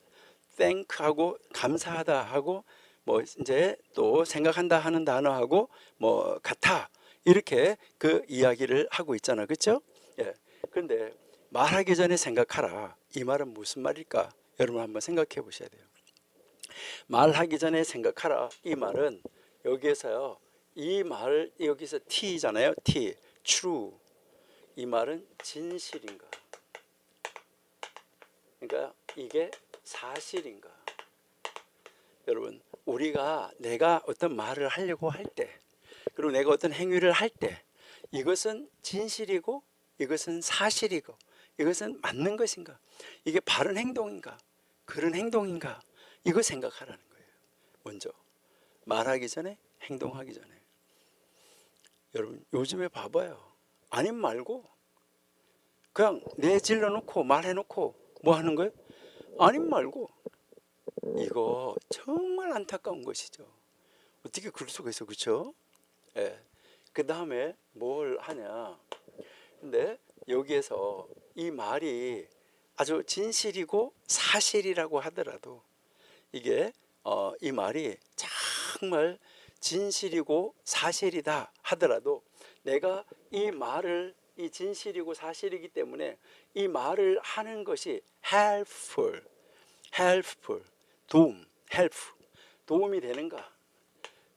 thank하고 감사하다 하고 뭐 이제 또 생각한다 하는 단어하고 뭐 같아, 이렇게 그 이야기를 하고 있잖아, 그렇죠? 예. 그런데 말하기 전에 생각하라, 이 말은 무슨 말일까? 여러분 한번 생각해 보셔야 돼요. 말하기 전에 생각하라, 이 말은 여기에서요, 이 말 여기서 T잖아요. T, true. 이 말은 진실인가? 그러니까 이게 사실인가? 여러분, 내가 어떤 말을 하려고 할 때, 그리고 내가 어떤 행위를 할 때, 이것은 진실이고 이것은 사실이고 이것은 맞는 것인가? 이게 바른 행동인가? 그런 행동인가? 이거 생각하라는 거예요. 먼저 말하기 전에, 행동하기 전에. 여러분, 요즘에 봐봐요. 아님 말고 그냥 내질러 놓고 말해놓고 뭐 하는 거예요? 아님 말고. 이거 정말 안타까운 것이죠. 어떻게 그럴 수가 있어, 그렇죠? 예. 그 다음에 뭘 하냐? 근데 여기에서 이 말이 아주 진실이고 사실이라고 하더라도, 이게 이 말이 정말 진실이고 사실이다 하더라도, 내가 이 진실이고 사실이기 때문에 이 말을 하는 것이 helpful, 도움이 되는가?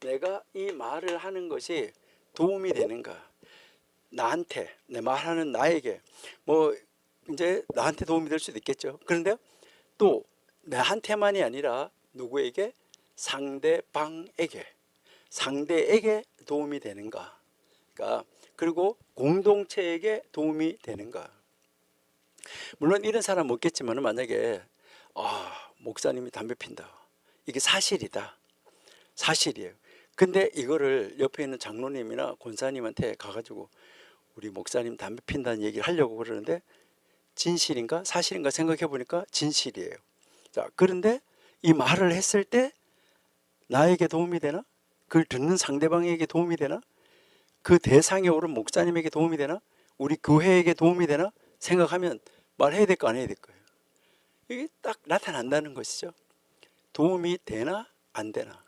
내가 이 말을 하는 것이 도움이 되는가? 나한테, 내 말하는 나에게 뭐 이제 나한테 도움이 될 수도 있겠죠. 그런데 또 나한테만이 아니라 누구에게? 상대에게 도움이 되는가? 되는가? 그리고 공동체에게 도움이 되는가? 물론 이런 사람 없겠지만 만약에 목사님이 담배 핀다. 이게 사실이다. 사실이에요. 근데 이거를 옆에 있는 장로님이나 권사님한테 가가지고 우리 목사님 담배 핀다는 얘기를 하려고 그러는데 진실인가 사실인가 생각해 보니까 진실이에요. 자, 그런데 이 말을 했을 때 나에게 도움이 되나? 그걸 듣는 상대방에게 도움이 되나? 그 대상에 오른 목사님에게 도움이 되나? 우리 교회에게 도움이 되나? 생각하면 말해야 될 거 안 해야 될 거예요. 이게 딱 나타난다는 것이죠. 도움이 되나 안 되나.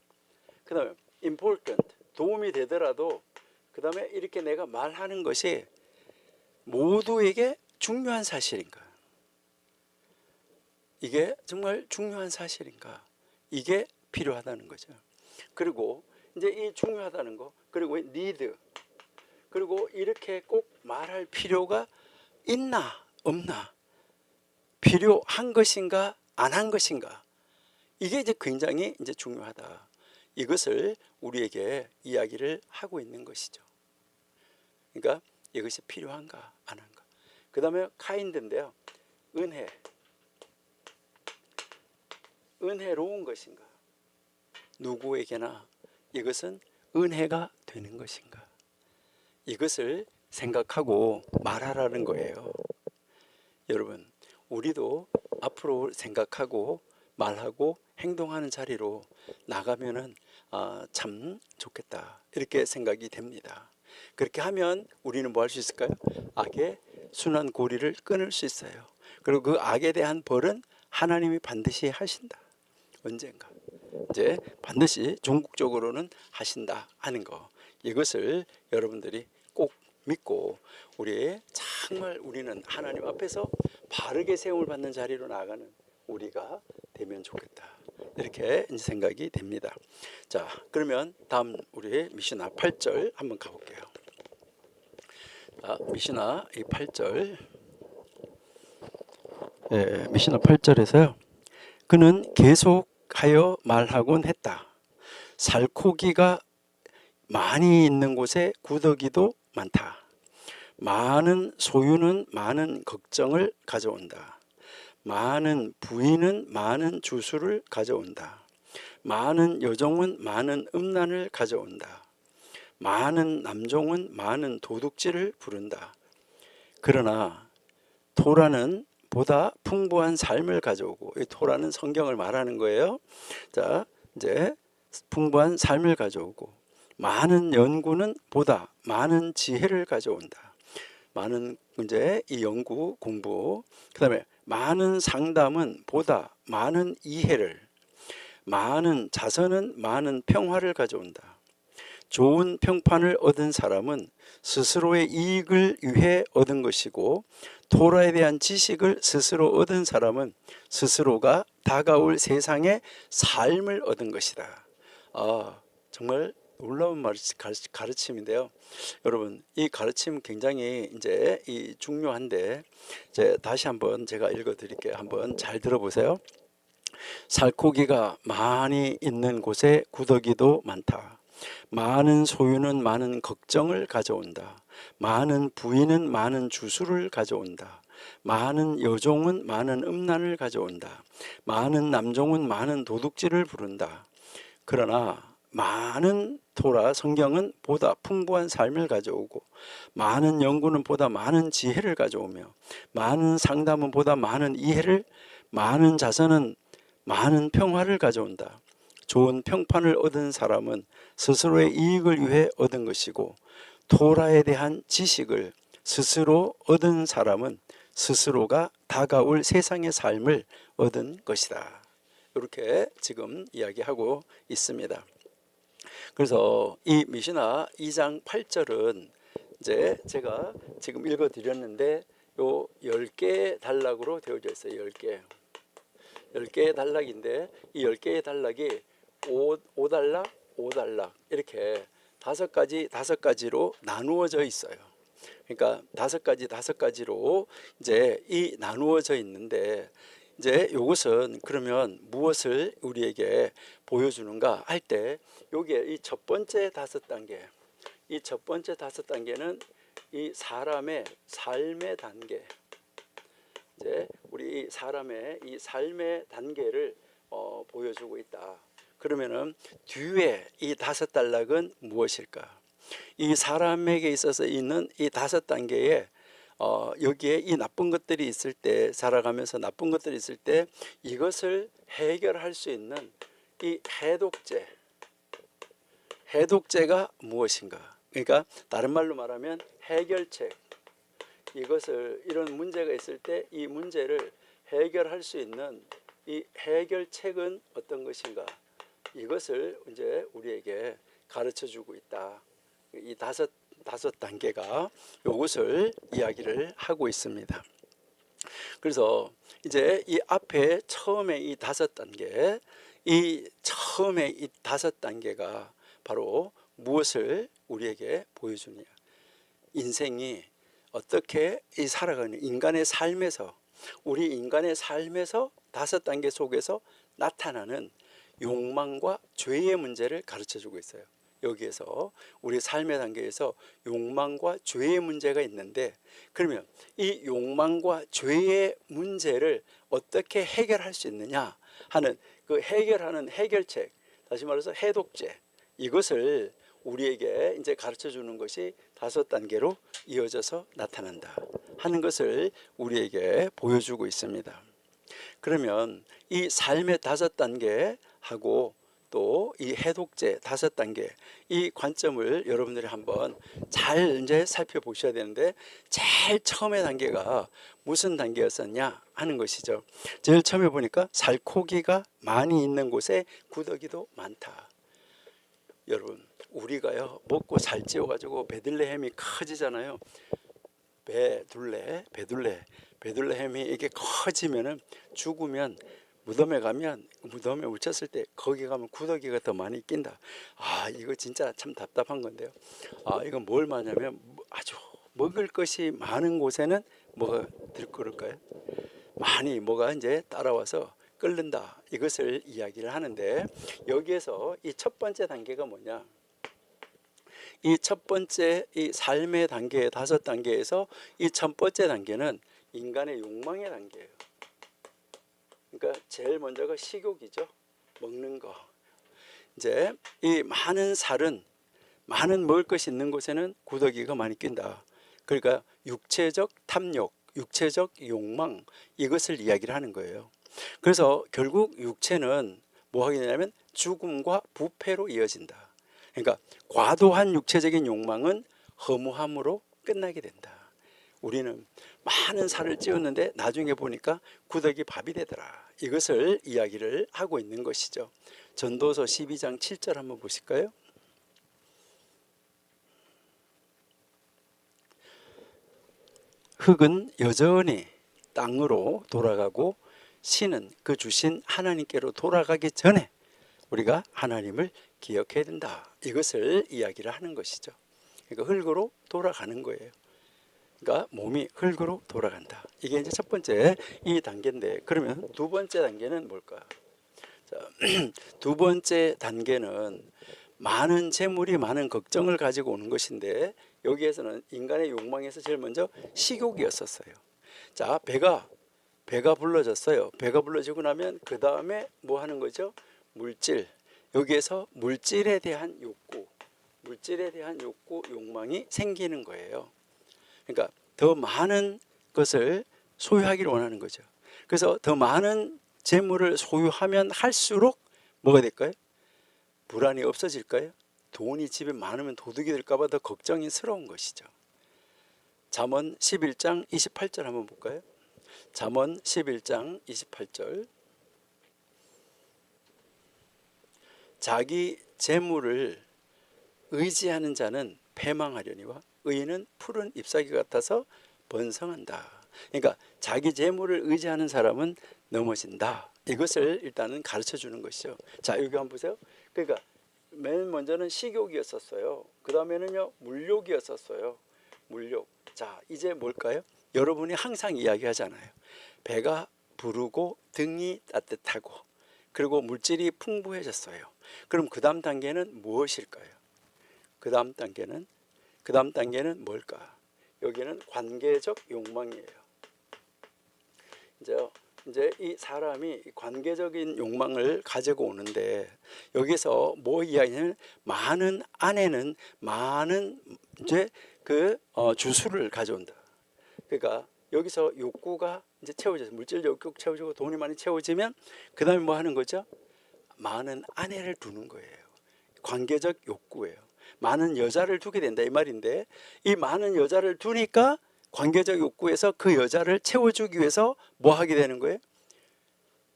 그 다음에 important, 도움이 되더라도 그 다음에 이렇게 내가 말하는 것이 모두에게 중요한 사실인가? 이게 정말 중요한 사실인가? 이게 필요하다는 거죠. 그리고 이제 이 중요하다는 거, 그리고 need, 그리고 이렇게 꼭 말할 필요가 있나 없나, 필요한 것인가 안 한 것인가, 이게 이제 굉장히 이제 중요하다. 이것을 우리에게 이야기를 하고 있는 것이죠. 그러니까 이것이 필요한가 안 한가. 그 다음에 kind인데요. 은혜로운 것인가. 누구에게나 이것은 은혜가 되는 것인가. 이것을 생각하고 말하라는 거예요. 여러분, 우리도 앞으로 생각하고 말하고 행동하는 자리로 나가면은 참 좋겠다, 이렇게 생각이 됩니다. 그렇게 하면 우리는 뭐 할 수 있을까요? 악의 순환 고리를 끊을 수 있어요. 그리고 그 악에 대한 벌은 하나님이 반드시 하신다. 언젠가 이제 반드시 종국적으로는 하신다 하는 거, 이것을 여러분들이 꼭 믿고 우리 정말 우리는 하나님 앞에서 바르게 세움을 받는 자리로 나아가는 우리가 되면 좋겠다, 이렇게 이제 생각이 됩니다. 자, 그러면 다음 우리 미시나 8절 한번 가볼게요. 미시나 이 8절, 미시나 8절에서요. 그는 계속하여 말하곤 했다. 살코기가 많이 있는 곳에 구더기도 많다. 많은 소유는 많은 걱정을 가져온다. 많은 부인은 많은 주수를 가져온다. 많은 여종은 많은 음란을 가져온다. 많은 남종은 많은 도둑질을 부른다. 그러나 토라는 보다 풍부한 삶을 가져오고, 이 토라는 성경을 말하는 거예요. 자, 이제 풍부한 삶을 가져오고, 많은 연구는 보다 많은 지혜를 가져온다. 많은 이제 이 연구 공부, 그다음에 많은 상담은 보다 많은 이해를, 많은 자선은 많은 평화를 가져온다. 좋은 평판을 얻은 사람은 스스로의 이익을 위해 얻은 것이고, 토라에 대한 지식을 스스로 얻은 사람은 스스로가 다가올 세상의 삶을 얻은 것이다. 정말 놀라운 가르침인데요. 여러분, 이 가르침 굉장히 이제 중요한데, 이제 다시 한번 제가 읽어드릴게요. 한번 잘 들어보세요. 살코기가 많이 있는 곳에 구더기도 많다. 많은 소유는 많은 걱정을 가져온다. 많은 부인은 많은 주수를 가져온다. 많은 여종은 많은 음란을 가져온다. 많은 남종은 많은 도둑질을 부른다. 그러나 많은 토라 성경은 보다 풍부한 삶을 가져오고, 많은 연구는 보다 많은 지혜를 가져오며, 많은 상담은 보다 많은 이해를, 많은 자선은 많은 평화를 가져온다. 좋은 평판을 얻은 사람은 스스로의 이익을 위해 얻은 것이고, 토라에 대한 지식을 스스로 얻은 사람은 스스로가 다가올 세상의 삶을 얻은 것이다. 이렇게 지금 이야기하고 있습니다. 그래서 이 미시나 2장 8절은 이제 제가 지금 읽어드렸는데 요 10개의 단락으로 되어져 있어요. 10개의 단락인데 이 10개의 단락이 5단락, 5단락 이렇게 5가지로 나누어져 있어요. 그러니까 5가지로 이제 이 나누어져 있는데, 이제 이것은 그러면 무엇을 우리에게 보여주는가 할 때, 여기에 이 첫 번째 5단계, 이 첫 번째 다섯 단계는 이 사람의 삶의 단계, 이제 우리 사람의 이 삶의 단계를 보여주고 있다. 그러면은 뒤에 이 다섯 단락은 무엇일까? 이 사람에게 있어서 있는 이 다섯 단계에 여기에 이 나쁜 것들이 있을 때, 살아가면서 나쁜 것들이 있을 때 이것을 해결할 수 있는 이 해독제가 무엇인가? 그러니까 다른 말로 말하면 해결책. 이것을, 이런 문제가 있을 때 이 문제를 해결할 수 있는 이 해결책은 어떤 것인가? 이것을 이제 우리에게 가르쳐 주고 있다. 이 다섯 단계가 이것을 이야기를 하고 있습니다. 그래서 이제 이 앞에 처음에 이 다섯 단계, 이 처음에 이 다섯 단계가 바로 무엇을 우리에게 보여주느냐? 인생이 어떻게 이 살아가는 인간의 삶에서, 우리 인간의 삶에서 다섯 단계 속에서 나타나는 욕망과 죄의 문제를 가르쳐주고 있어요. 여기에서 우리 삶의 단계에서 욕망과 죄의 문제가 있는데, 그러면 이 욕망과 죄의 문제를 어떻게 해결할 수 있느냐 하는 그 해결하는 해결책, 다시 말해서 해독제, 이것을 우리에게 이제 가르쳐 주는 것이 다섯 단계로 이어져서 나타난다 하는 것을 우리에게 보여주고 있습니다. 그러면 이 삶의 다섯 단계하고 또 이 해독제 다섯 단계, 이 관점을 여러분들이 한번 잘 이제 살펴보셔야 되는데, 제일 처음의 단계가 무슨 단계였었냐 하는 것이죠. 제일 처음에 보니까 살코기가 많이 있는 곳에 구더기도 많다. 여러분, 우리가요 먹고 살찌워 가지고 베들레헴이 커지잖아요. 베들레헴이 이게 커지면은, 죽으면 무덤에 가면, 무덤에 묻혔을 때 거기 가면 구더기가 더 많이 낀다. 이거 진짜 참 답답한 건데요. 이건 뭘 말하냐면, 아주 먹을 것이 많은 곳에는 뭐가 들끓을까요? 많이 뭐가 이제 따라와서 끓는다, 이것을 이야기를 하는데, 여기에서 이 첫 번째 단계가 뭐냐? 이 첫 번째 이 삶의 단계, 다섯 단계에서 이 첫 번째 단계는 인간의 욕망의 단계예요. 그러니까 제일 먼저가 식욕이죠. 먹는 거. 이제 이 많은 살은, 많은 먹을 것이 있는 곳에는 구더기가 많이 낀다. 그러니까 육체적 탐욕, 육체적 욕망, 이것을 이야기를 하는 거예요. 그래서 결국 육체는 뭐 하게 되냐면 죽음과 부패로 이어진다. 그러니까 과도한 육체적인 욕망은 허무함으로 끝나게 된다. 우리는 많은 살을 찌웠는데 나중에 보니까 구더기 밥이 되더라. 이것을 이야기를 하고 있는 것이죠. 전도서 12장 7절 한번 보실까요? 흙은 여전히 땅으로 돌아가고 신은 그 주신 하나님께로 돌아가기 전에 우리가 하나님을 기억해야 된다. 이것을 이야기를 하는 것이죠. 그러니까 흙으로 돌아가는 거예요. 그러니까 몸이 흙으로 돌아간다. 이게 이제 첫 번째 이 단계인데, 그러면 두 번째 단계는 뭘까? 자, 두 번째 단계는 많은 재물이 많은 걱정을 가지고 오는 것인데, 여기에서는 인간의 욕망에서 제일 먼저 식욕이었었어요. 자, 배가 불러졌어요. 배가 불러지고 나면 그 다음에 뭐 하는 거죠? 물질. 여기에서 물질에 대한 욕구, 욕망이 생기는 거예요. 그러니까 더 많은 것을 소유하기를 원하는 거죠. 그래서 더 많은 재물을 소유하면 할수록 뭐가 될까요? 불안이 없어질까요? 돈이 집에 많으면 도둑이 될까 봐 더 걱정스러운 것이죠. 잠언 11장 28절 한번 볼까요? 잠언 11장 28절. 자기 재물을 의지하는 자는 패망하려니와 의인은 푸른 잎사귀 같아서 번성한다. 그러니까 자기 재물을 의지하는 사람은 넘어진다. 이것을 일단은 가르쳐 주는 것이죠. 자, 여기 한번 보세요. 그러니까 맨 먼저는 식욕이었었어요. 그 다음에는요, 물욕이었었어요. 물욕. 자, 이제 뭘까요? 여러분이 항상 이야기하잖아요. 배가 부르고 등이 따뜻하고 그리고 물질이 풍부해졌어요. 그럼 그 다음 단계는 무엇일까요? 그 다음 단계는 그 다음 단계는 뭘까? 여기는 관계적 욕망이에요. 이제 이 사람이 관계적인 욕망을 가지고 오는데, 여기서 뭐 이야기냐면 많은 아내는 많은 이제 주술을 가져온다. 그러니까 여기서 욕구가 이제 채워져서 물질 욕구 채워지고 돈이 많이 채워지면 그 다음에 뭐 하는 거죠? 많은 아내를 두는 거예요. 관계적 욕구예요. 많은 여자를 두게 된다 이 말인데, 이 많은 여자를 두니까 관계적 욕구에서 그 여자를 채워주기 위해서 뭐 하게 되는 거예요?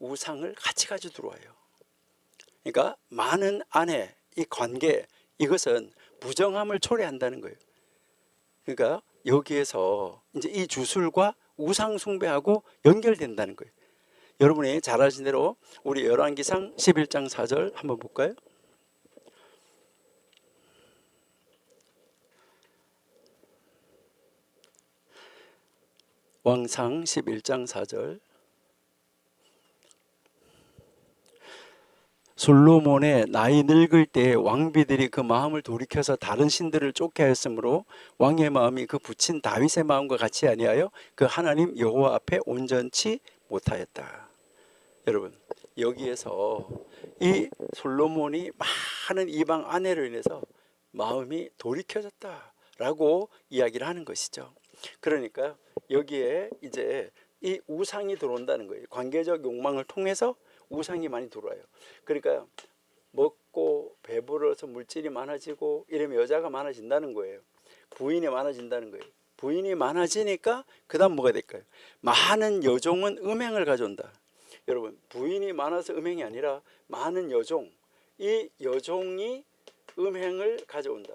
우상을 같이 가지고 들어와요. 그러니까 많은 아내, 이 관계, 이것은 부정함을 초래한다는 거예요. 그러니까 여기에서 이제 이 주술과 우상 숭배하고 연결된다는 거예요. 여러분이 잘 아시는 대로 우리 열왕기상 11장 4절 한번 볼까요? 왕상 11장 4절. 솔로몬의 나이 늙을 때 왕비들이 그 마음을 돌이켜서 다른 신들을 쫓게 하였으므로 왕의 마음이 그 부친 다윗의 마음과 같이 아니하여 그 하나님 여호와 앞에 온전치 못하였다. 여러분, 여기에서 이 솔로몬이 많은 이방 아내로 인해서 마음이 돌이켜졌다라고 이야기를 하는 것이죠. 그러니까 여기에 이제 이 우상이 들어온다는 거예요. 관계적 욕망을 통해서 우상이 많이 들어와요. 그러니까 먹고 배불러서 물질이 많아지고 이러면 여자가 많아진다는 거예요. 부인이 많아진다는 거예요. 부인이 많아지니까 그 다음 뭐가 될까요? 많은 여종은 음행을 가져온다. 여러분, 부인이 많아서 음행이 아니라 많은 여종, 이 여종이 음행을 가져온다.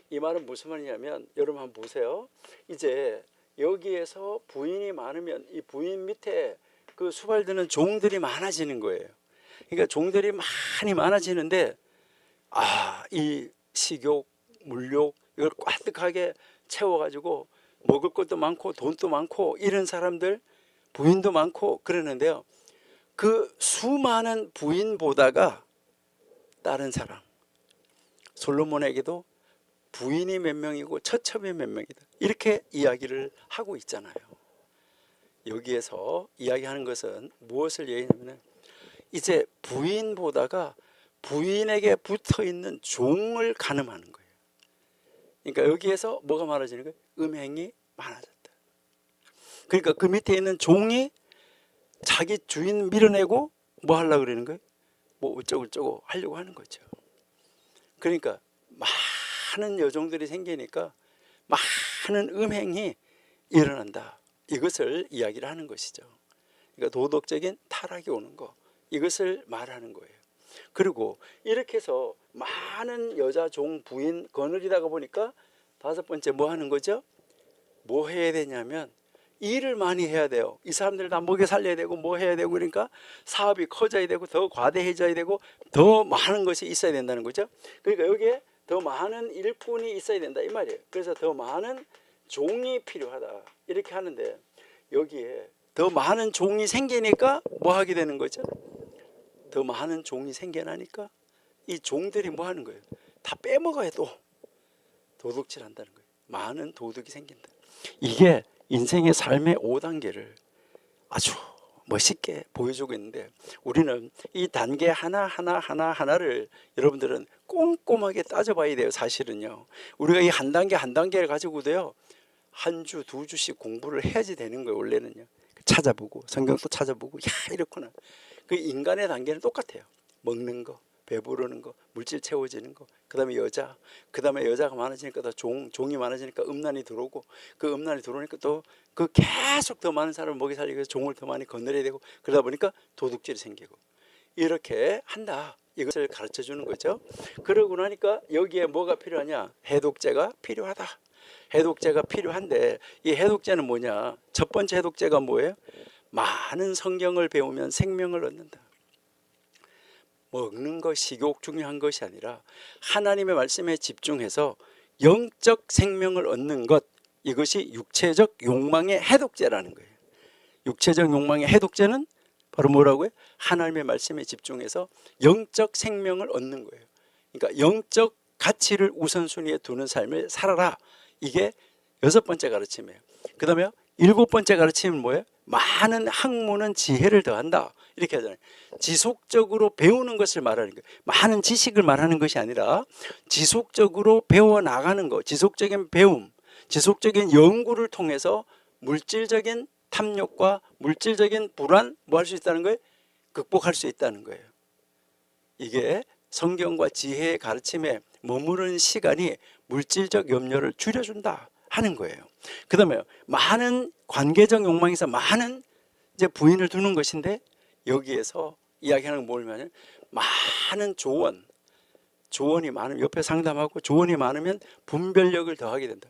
이 말은 무슨 말이냐면, 여러분 한번 보세요. 이제 여기에서 부인이 많으면 이 부인 밑에 그 수발드는 종들이 많아지는 거예요. 그러니까 종들이 많이 많아지는데, 이 식욕, 물욕 이걸 꽉득하게 채워가지고 먹을 것도 많고 돈도 많고 이런 사람들, 부인도 많고 그러는데요, 그 수많은 부인보다가 다른 사람, 솔로몬에게도 부인이 몇 명이고 처첩이 몇 명이다, 이렇게 이야기를 하고 있잖아요. 여기에서 이야기하는 것은 무엇을 얘기하냐면, 이제 부인보다가 부인에게 붙어있는 종을 가늠하는 거예요. 그러니까 여기에서 뭐가 많아지는 거예요? 음행이 많아졌다. 그러니까 그 밑에 있는 종이 자기 주인 밀어내고 뭐 하려고 그러는 거예요? 뭐 어쩌고 하려고 하는 거죠. 그러니까 많은 여종들이 생기니까 많은 음행이 일어난다, 이것을 이야기를 하는 것이죠. 그러니까 도덕적인 타락이 오는 거, 이것을 말하는 거예요. 그리고 이렇게 해서 많은 여자 종 부인 거느리다가 보니까 다섯 번째 뭐 하는 거죠? 뭐 해야 되냐면 일을 많이 해야 돼요. 이 사람들 다 먹여 살려야 되고 뭐 해야 되고, 그러니까 사업이 커져야 되고 더 과대해져야 되고 더 많은 것이 있어야 된다는 거죠. 그러니까 여기에 더 많은 일꾼이 있어야 된다 이 말이에요. 그래서 더 많은 종이 필요하다 이렇게 하는데, 여기에 더 많은 종이 생기니까 뭐 하게 되는 거죠? 더 많은 종이 생겨나니까 이 종들이 뭐 하는 거예요? 다 빼먹어야 또 도둑질 한다는 거예요. 많은 도둑이 생긴다. 이게 인생의 삶의 5단계를 아주 멋있게 보여주고 있는데, 우리는 이 단계 하나를 여러분들은 꼼꼼하게 따져봐야 돼요. 사실은요, 우리가 이 한 단계 한 단계를 가지고도요 한 주, 두 주씩 공부를 해야지 되는 거예요. 원래는요, 찾아보고 성경도 찾아보고, 야 이렇구나. 그 인간의 단계는 똑같아요. 먹는 거, 배부르는 거, 물질 채워지는 거, 그 다음에 여자, 그 다음에 여자가 많아지니까 더 종이 많아지니까 음란이 들어오고, 그 음란이 들어오니까 또 그 계속 더 많은 사람을 먹이 살리기 위해서 종을 더 많이 거느려야 되고, 그러다 보니까 도둑질이 생기고, 이렇게 한다, 이것을 가르쳐 주는 거죠. 그러고 나니까 여기에 뭐가 필요하냐? 해독제가 필요하다. 해독제가 필요한데, 이 해독제는 뭐냐? 첫 번째 해독제가 뭐예요? 많은 성경을 배우면 생명을 얻는다. 먹는 것, 식욕 중요한 것이 아니라 하나님의 말씀에 집중해서 영적 생명을 얻는 것, 이것이 육체적 욕망의 해독제라는 거예요. 육체적 욕망의 해독제는 바로 뭐라고요? 하나님의 말씀에 집중해서 영적 생명을 얻는 거예요. 그러니까 영적 가치를 우선순위에 두는 삶을 살아라. 이게 6번째 가르침이에요. 그 다음에 7번째 가르침은 뭐예요? 많은 학문은 지혜를 더한다. 이렇게 하잖아요. 지속적으로 배우는 것을 말하는 거예요. 많은 지식을 말하는 것이 아니라 지속적으로 배워나가는 것, 지속적인 배움, 지속적인 연구를 통해서 물질적인 탐욕과 물질적인 불안 뭐 할 수 있다는 거예요? 극복할 수 있다는 거예요. 이게 성경과 지혜의 가르침에 머무르는 시간이 물질적 염려를 줄여준다 하는 거예요. 그 다음에 많은 관계적 욕망에서 많은 이제 부인을 두는 것인데, 여기에서 이야기하는 건 뭐냐면 많은 조언이 많으면, 옆에 상담하고 조언이 많으면 분별력을 더하게 된다.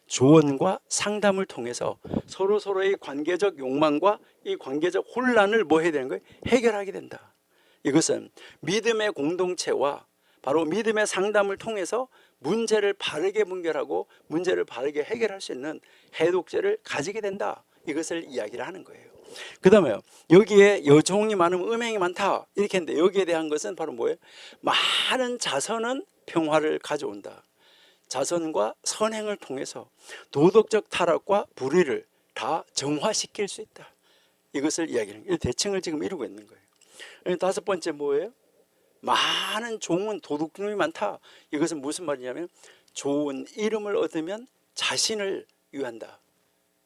조언과 상담을 통해서 서로의 관계적 욕망과 이 관계적 혼란을 뭐 해야 되는 거예요? 해결하게 된다. 이것은 믿음의 공동체와 바로 믿음의 상담을 통해서 문제를 바르게 분별하고 문제를 바르게 해결할 수 있는 해독제를 가지게 된다. 이것을 이야기를 하는 거예요. 그 다음에 여기에 여종이 많으면 음행이 많다 이렇게 했는데, 여기에 대한 것은 바로 뭐예요? 많은 자선은 평화를 가져온다. 자선과 선행을 통해서 도덕적 타락과 불의를 다 정화시킬 수 있다. 이것을 이야기하는 거예요. 대칭을 지금 이루고 있는 거예요. 5번째 뭐예요? 많은 종은 도둑놈이 많다. 이것은 무슨 말이냐면 좋은 이름을 얻으면 자신을 위한다.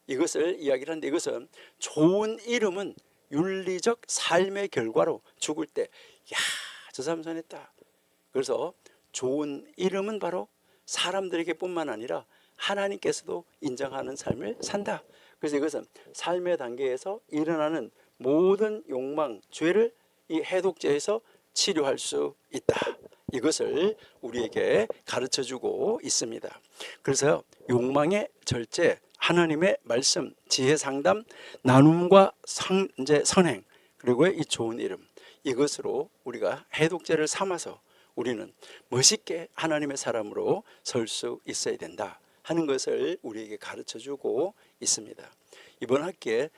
이것을 이야기를 하는데, 이것은 좋은 이름은 윤리적 삶의 결과로 죽을 때 야, 저 사람 선했다. 그래서 좋은 이름은 바로 사람들에게 뿐만 아니라 하나님께서도 인정하는 삶을 산다. 그래서 이것은 삶의 단계에서 일어나는 모든 욕망, 죄를 이 해독제에서 치료할 수 있다. 이것을 우리에게 가르쳐주고 있습니다. 그래서 욕망의 절제, 하나님의 말씀, 지혜 상담, 나눔과 이제 선행, 그리고 이 좋은 이름, 이것으로 우리가 해독제를 삼아서 우리는 멋있게 하나님의 사람으로 설 수 있어야 된다 하는 것을 우리에게 가르쳐주고 있습니다. 이번 학기에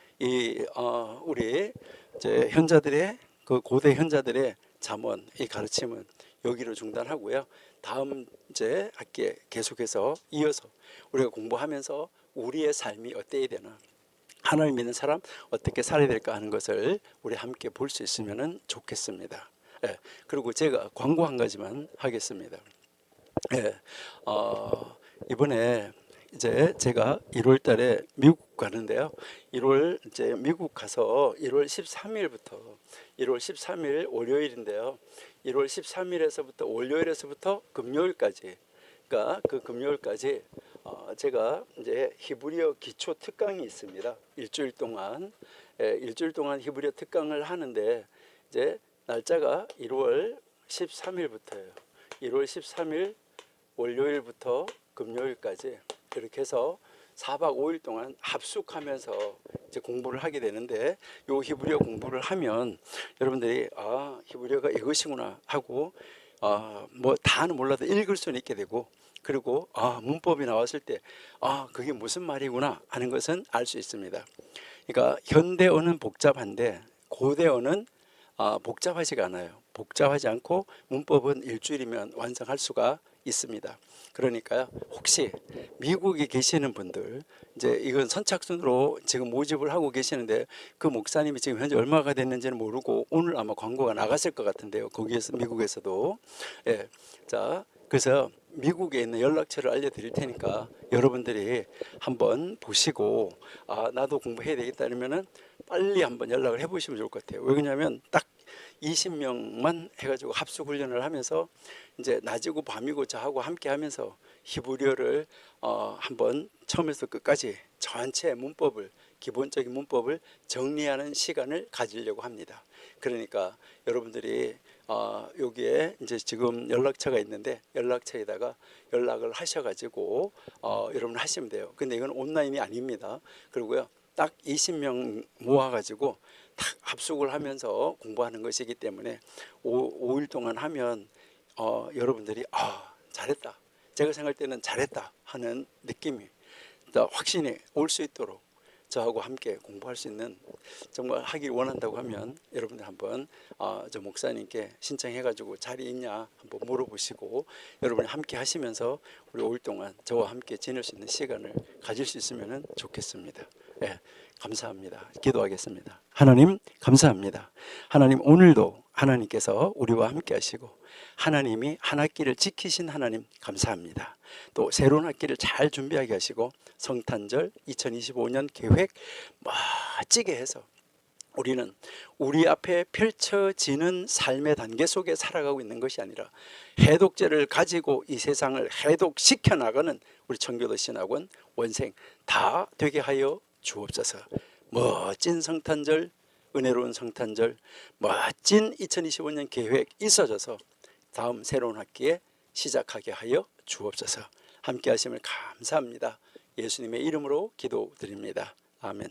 우리 이제 현자들의 그 고대 현자들의 잠언 이 가르침은 여기로 중단하고요. 다음 이제 학기에 계속해서 이어서 우리가 공부하면서 우리의 삶이 어때야 되나, 하나님 믿는 사람 어떻게 살아야 될까 하는 것을 우리 함께 볼 수 있으면 좋겠습니다. 예, 그리고 제가 광고 한 가지만 하겠습니다. 예, 이번에 이제 제가 1월 달에 미국 가는데요. 1월 이제 미국 가서 1월 13일부터 1월 13일 월요일인데요. 1월 13일에서부터 월요일에서부터 금요일까지, 그러니까 그 금요일까지 제가 이제 히브리어 기초 특강이 있습니다. 일주일 동안 히브리어 특강을 하는데, 이제 날짜가 1월 13일부터예요. 1월 13일 월요일부터 금요일까지 이렇게 해서 4박 5일 동안 합숙하면서 이제 공부를 하게 되는데, 요 히브리어 공부를 하면 여러분들이 히브리어가 이것이구나 하고 뭐 다는 몰라도 읽을 수는 있게 되고, 그리고 문법이 나왔을 때 그게 무슨 말이구나 하는 것은 알 수 있습니다. 그러니까 현대어는 복잡한데 고대어는 복잡하지가 않아요. 복잡하지 않고 문법은 일주일이면 완성할 수가 있습니다. 그러니까요, 혹시 미국에 계시는 분들, 이제 이건 선착순으로 지금 모집을 하고 계시는데, 그 목사님이 지금 현재 얼마가 됐는지는 모르고 오늘 아마 광고가 나갔을 것 같은데요. 거기에서 미국에서도. 예, 자, 그래서 미국에 있는 연락처를 알려드릴 테니까 여러분들이 한번 보시고 나도 공부해야 되겠다 그러면은 빨리 한번 연락을 해보시면 좋을 것 같아요. 왜냐하면 딱 20명만 해가지고 합숙 훈련을 하면서 이제 낮이고 밤이고 저하고 함께 하면서 히브리어를 한번 처음에서 끝까지 전체 문법을, 기본적인 문법을 정리하는 시간을 가지려고 합니다. 그러니까 여러분들이 여기에 이제 지금 연락처가 있는데 연락처에다가 연락을 하셔가지고 여러분 하시면 돼요. 근데 이건 온라인이 아닙니다. 그리고요, 딱 20명 모아가지고 딱 합숙을 하면서 공부하는 것이기 때문에 5일 동안 하면 여러분들이 잘했다, 제가 생각할 때는 잘했다 하는 느낌이 확신이 올 수 있도록 저하고 함께 공부할 수 있는, 정말 하길 원한다고 하면 여러분들 한번 저 목사님께 신청해가지고 자리 있냐 한번 물어보시고 여러분이 함께 하시면서 우리 5일 동안 저와 함께 지낼 수 있는 시간을 가질 수 있으면 좋겠습니다. 예, 감사합니다. 기도하겠습니다. 하나님 감사합니다. 하나님, 오늘도 하나님께서 우리와 함께 하시고 하나님이 한 학기를 지키신 하나님 감사합니다. 또 새로운 학기를 잘 준비하게 하시고 성탄절 2025년 계획 멋지게 해서 우리는 우리 앞에 펼쳐지는 삶의 단계 속에 살아가고 있는 것이 아니라 해독제를 가지고 이 세상을 해독시켜 나가는 우리 청교도 신학원 원생 다 되게 하여 주옵소서. 멋진 성탄절, 은혜로운 성탄절, 멋진 2025년 계획 있어져서 다음 새로운 학기에 시작하게 하여 주옵소서. 함께 하심을 감사합니다. 예수님의 이름으로 기도드립니다. 아멘.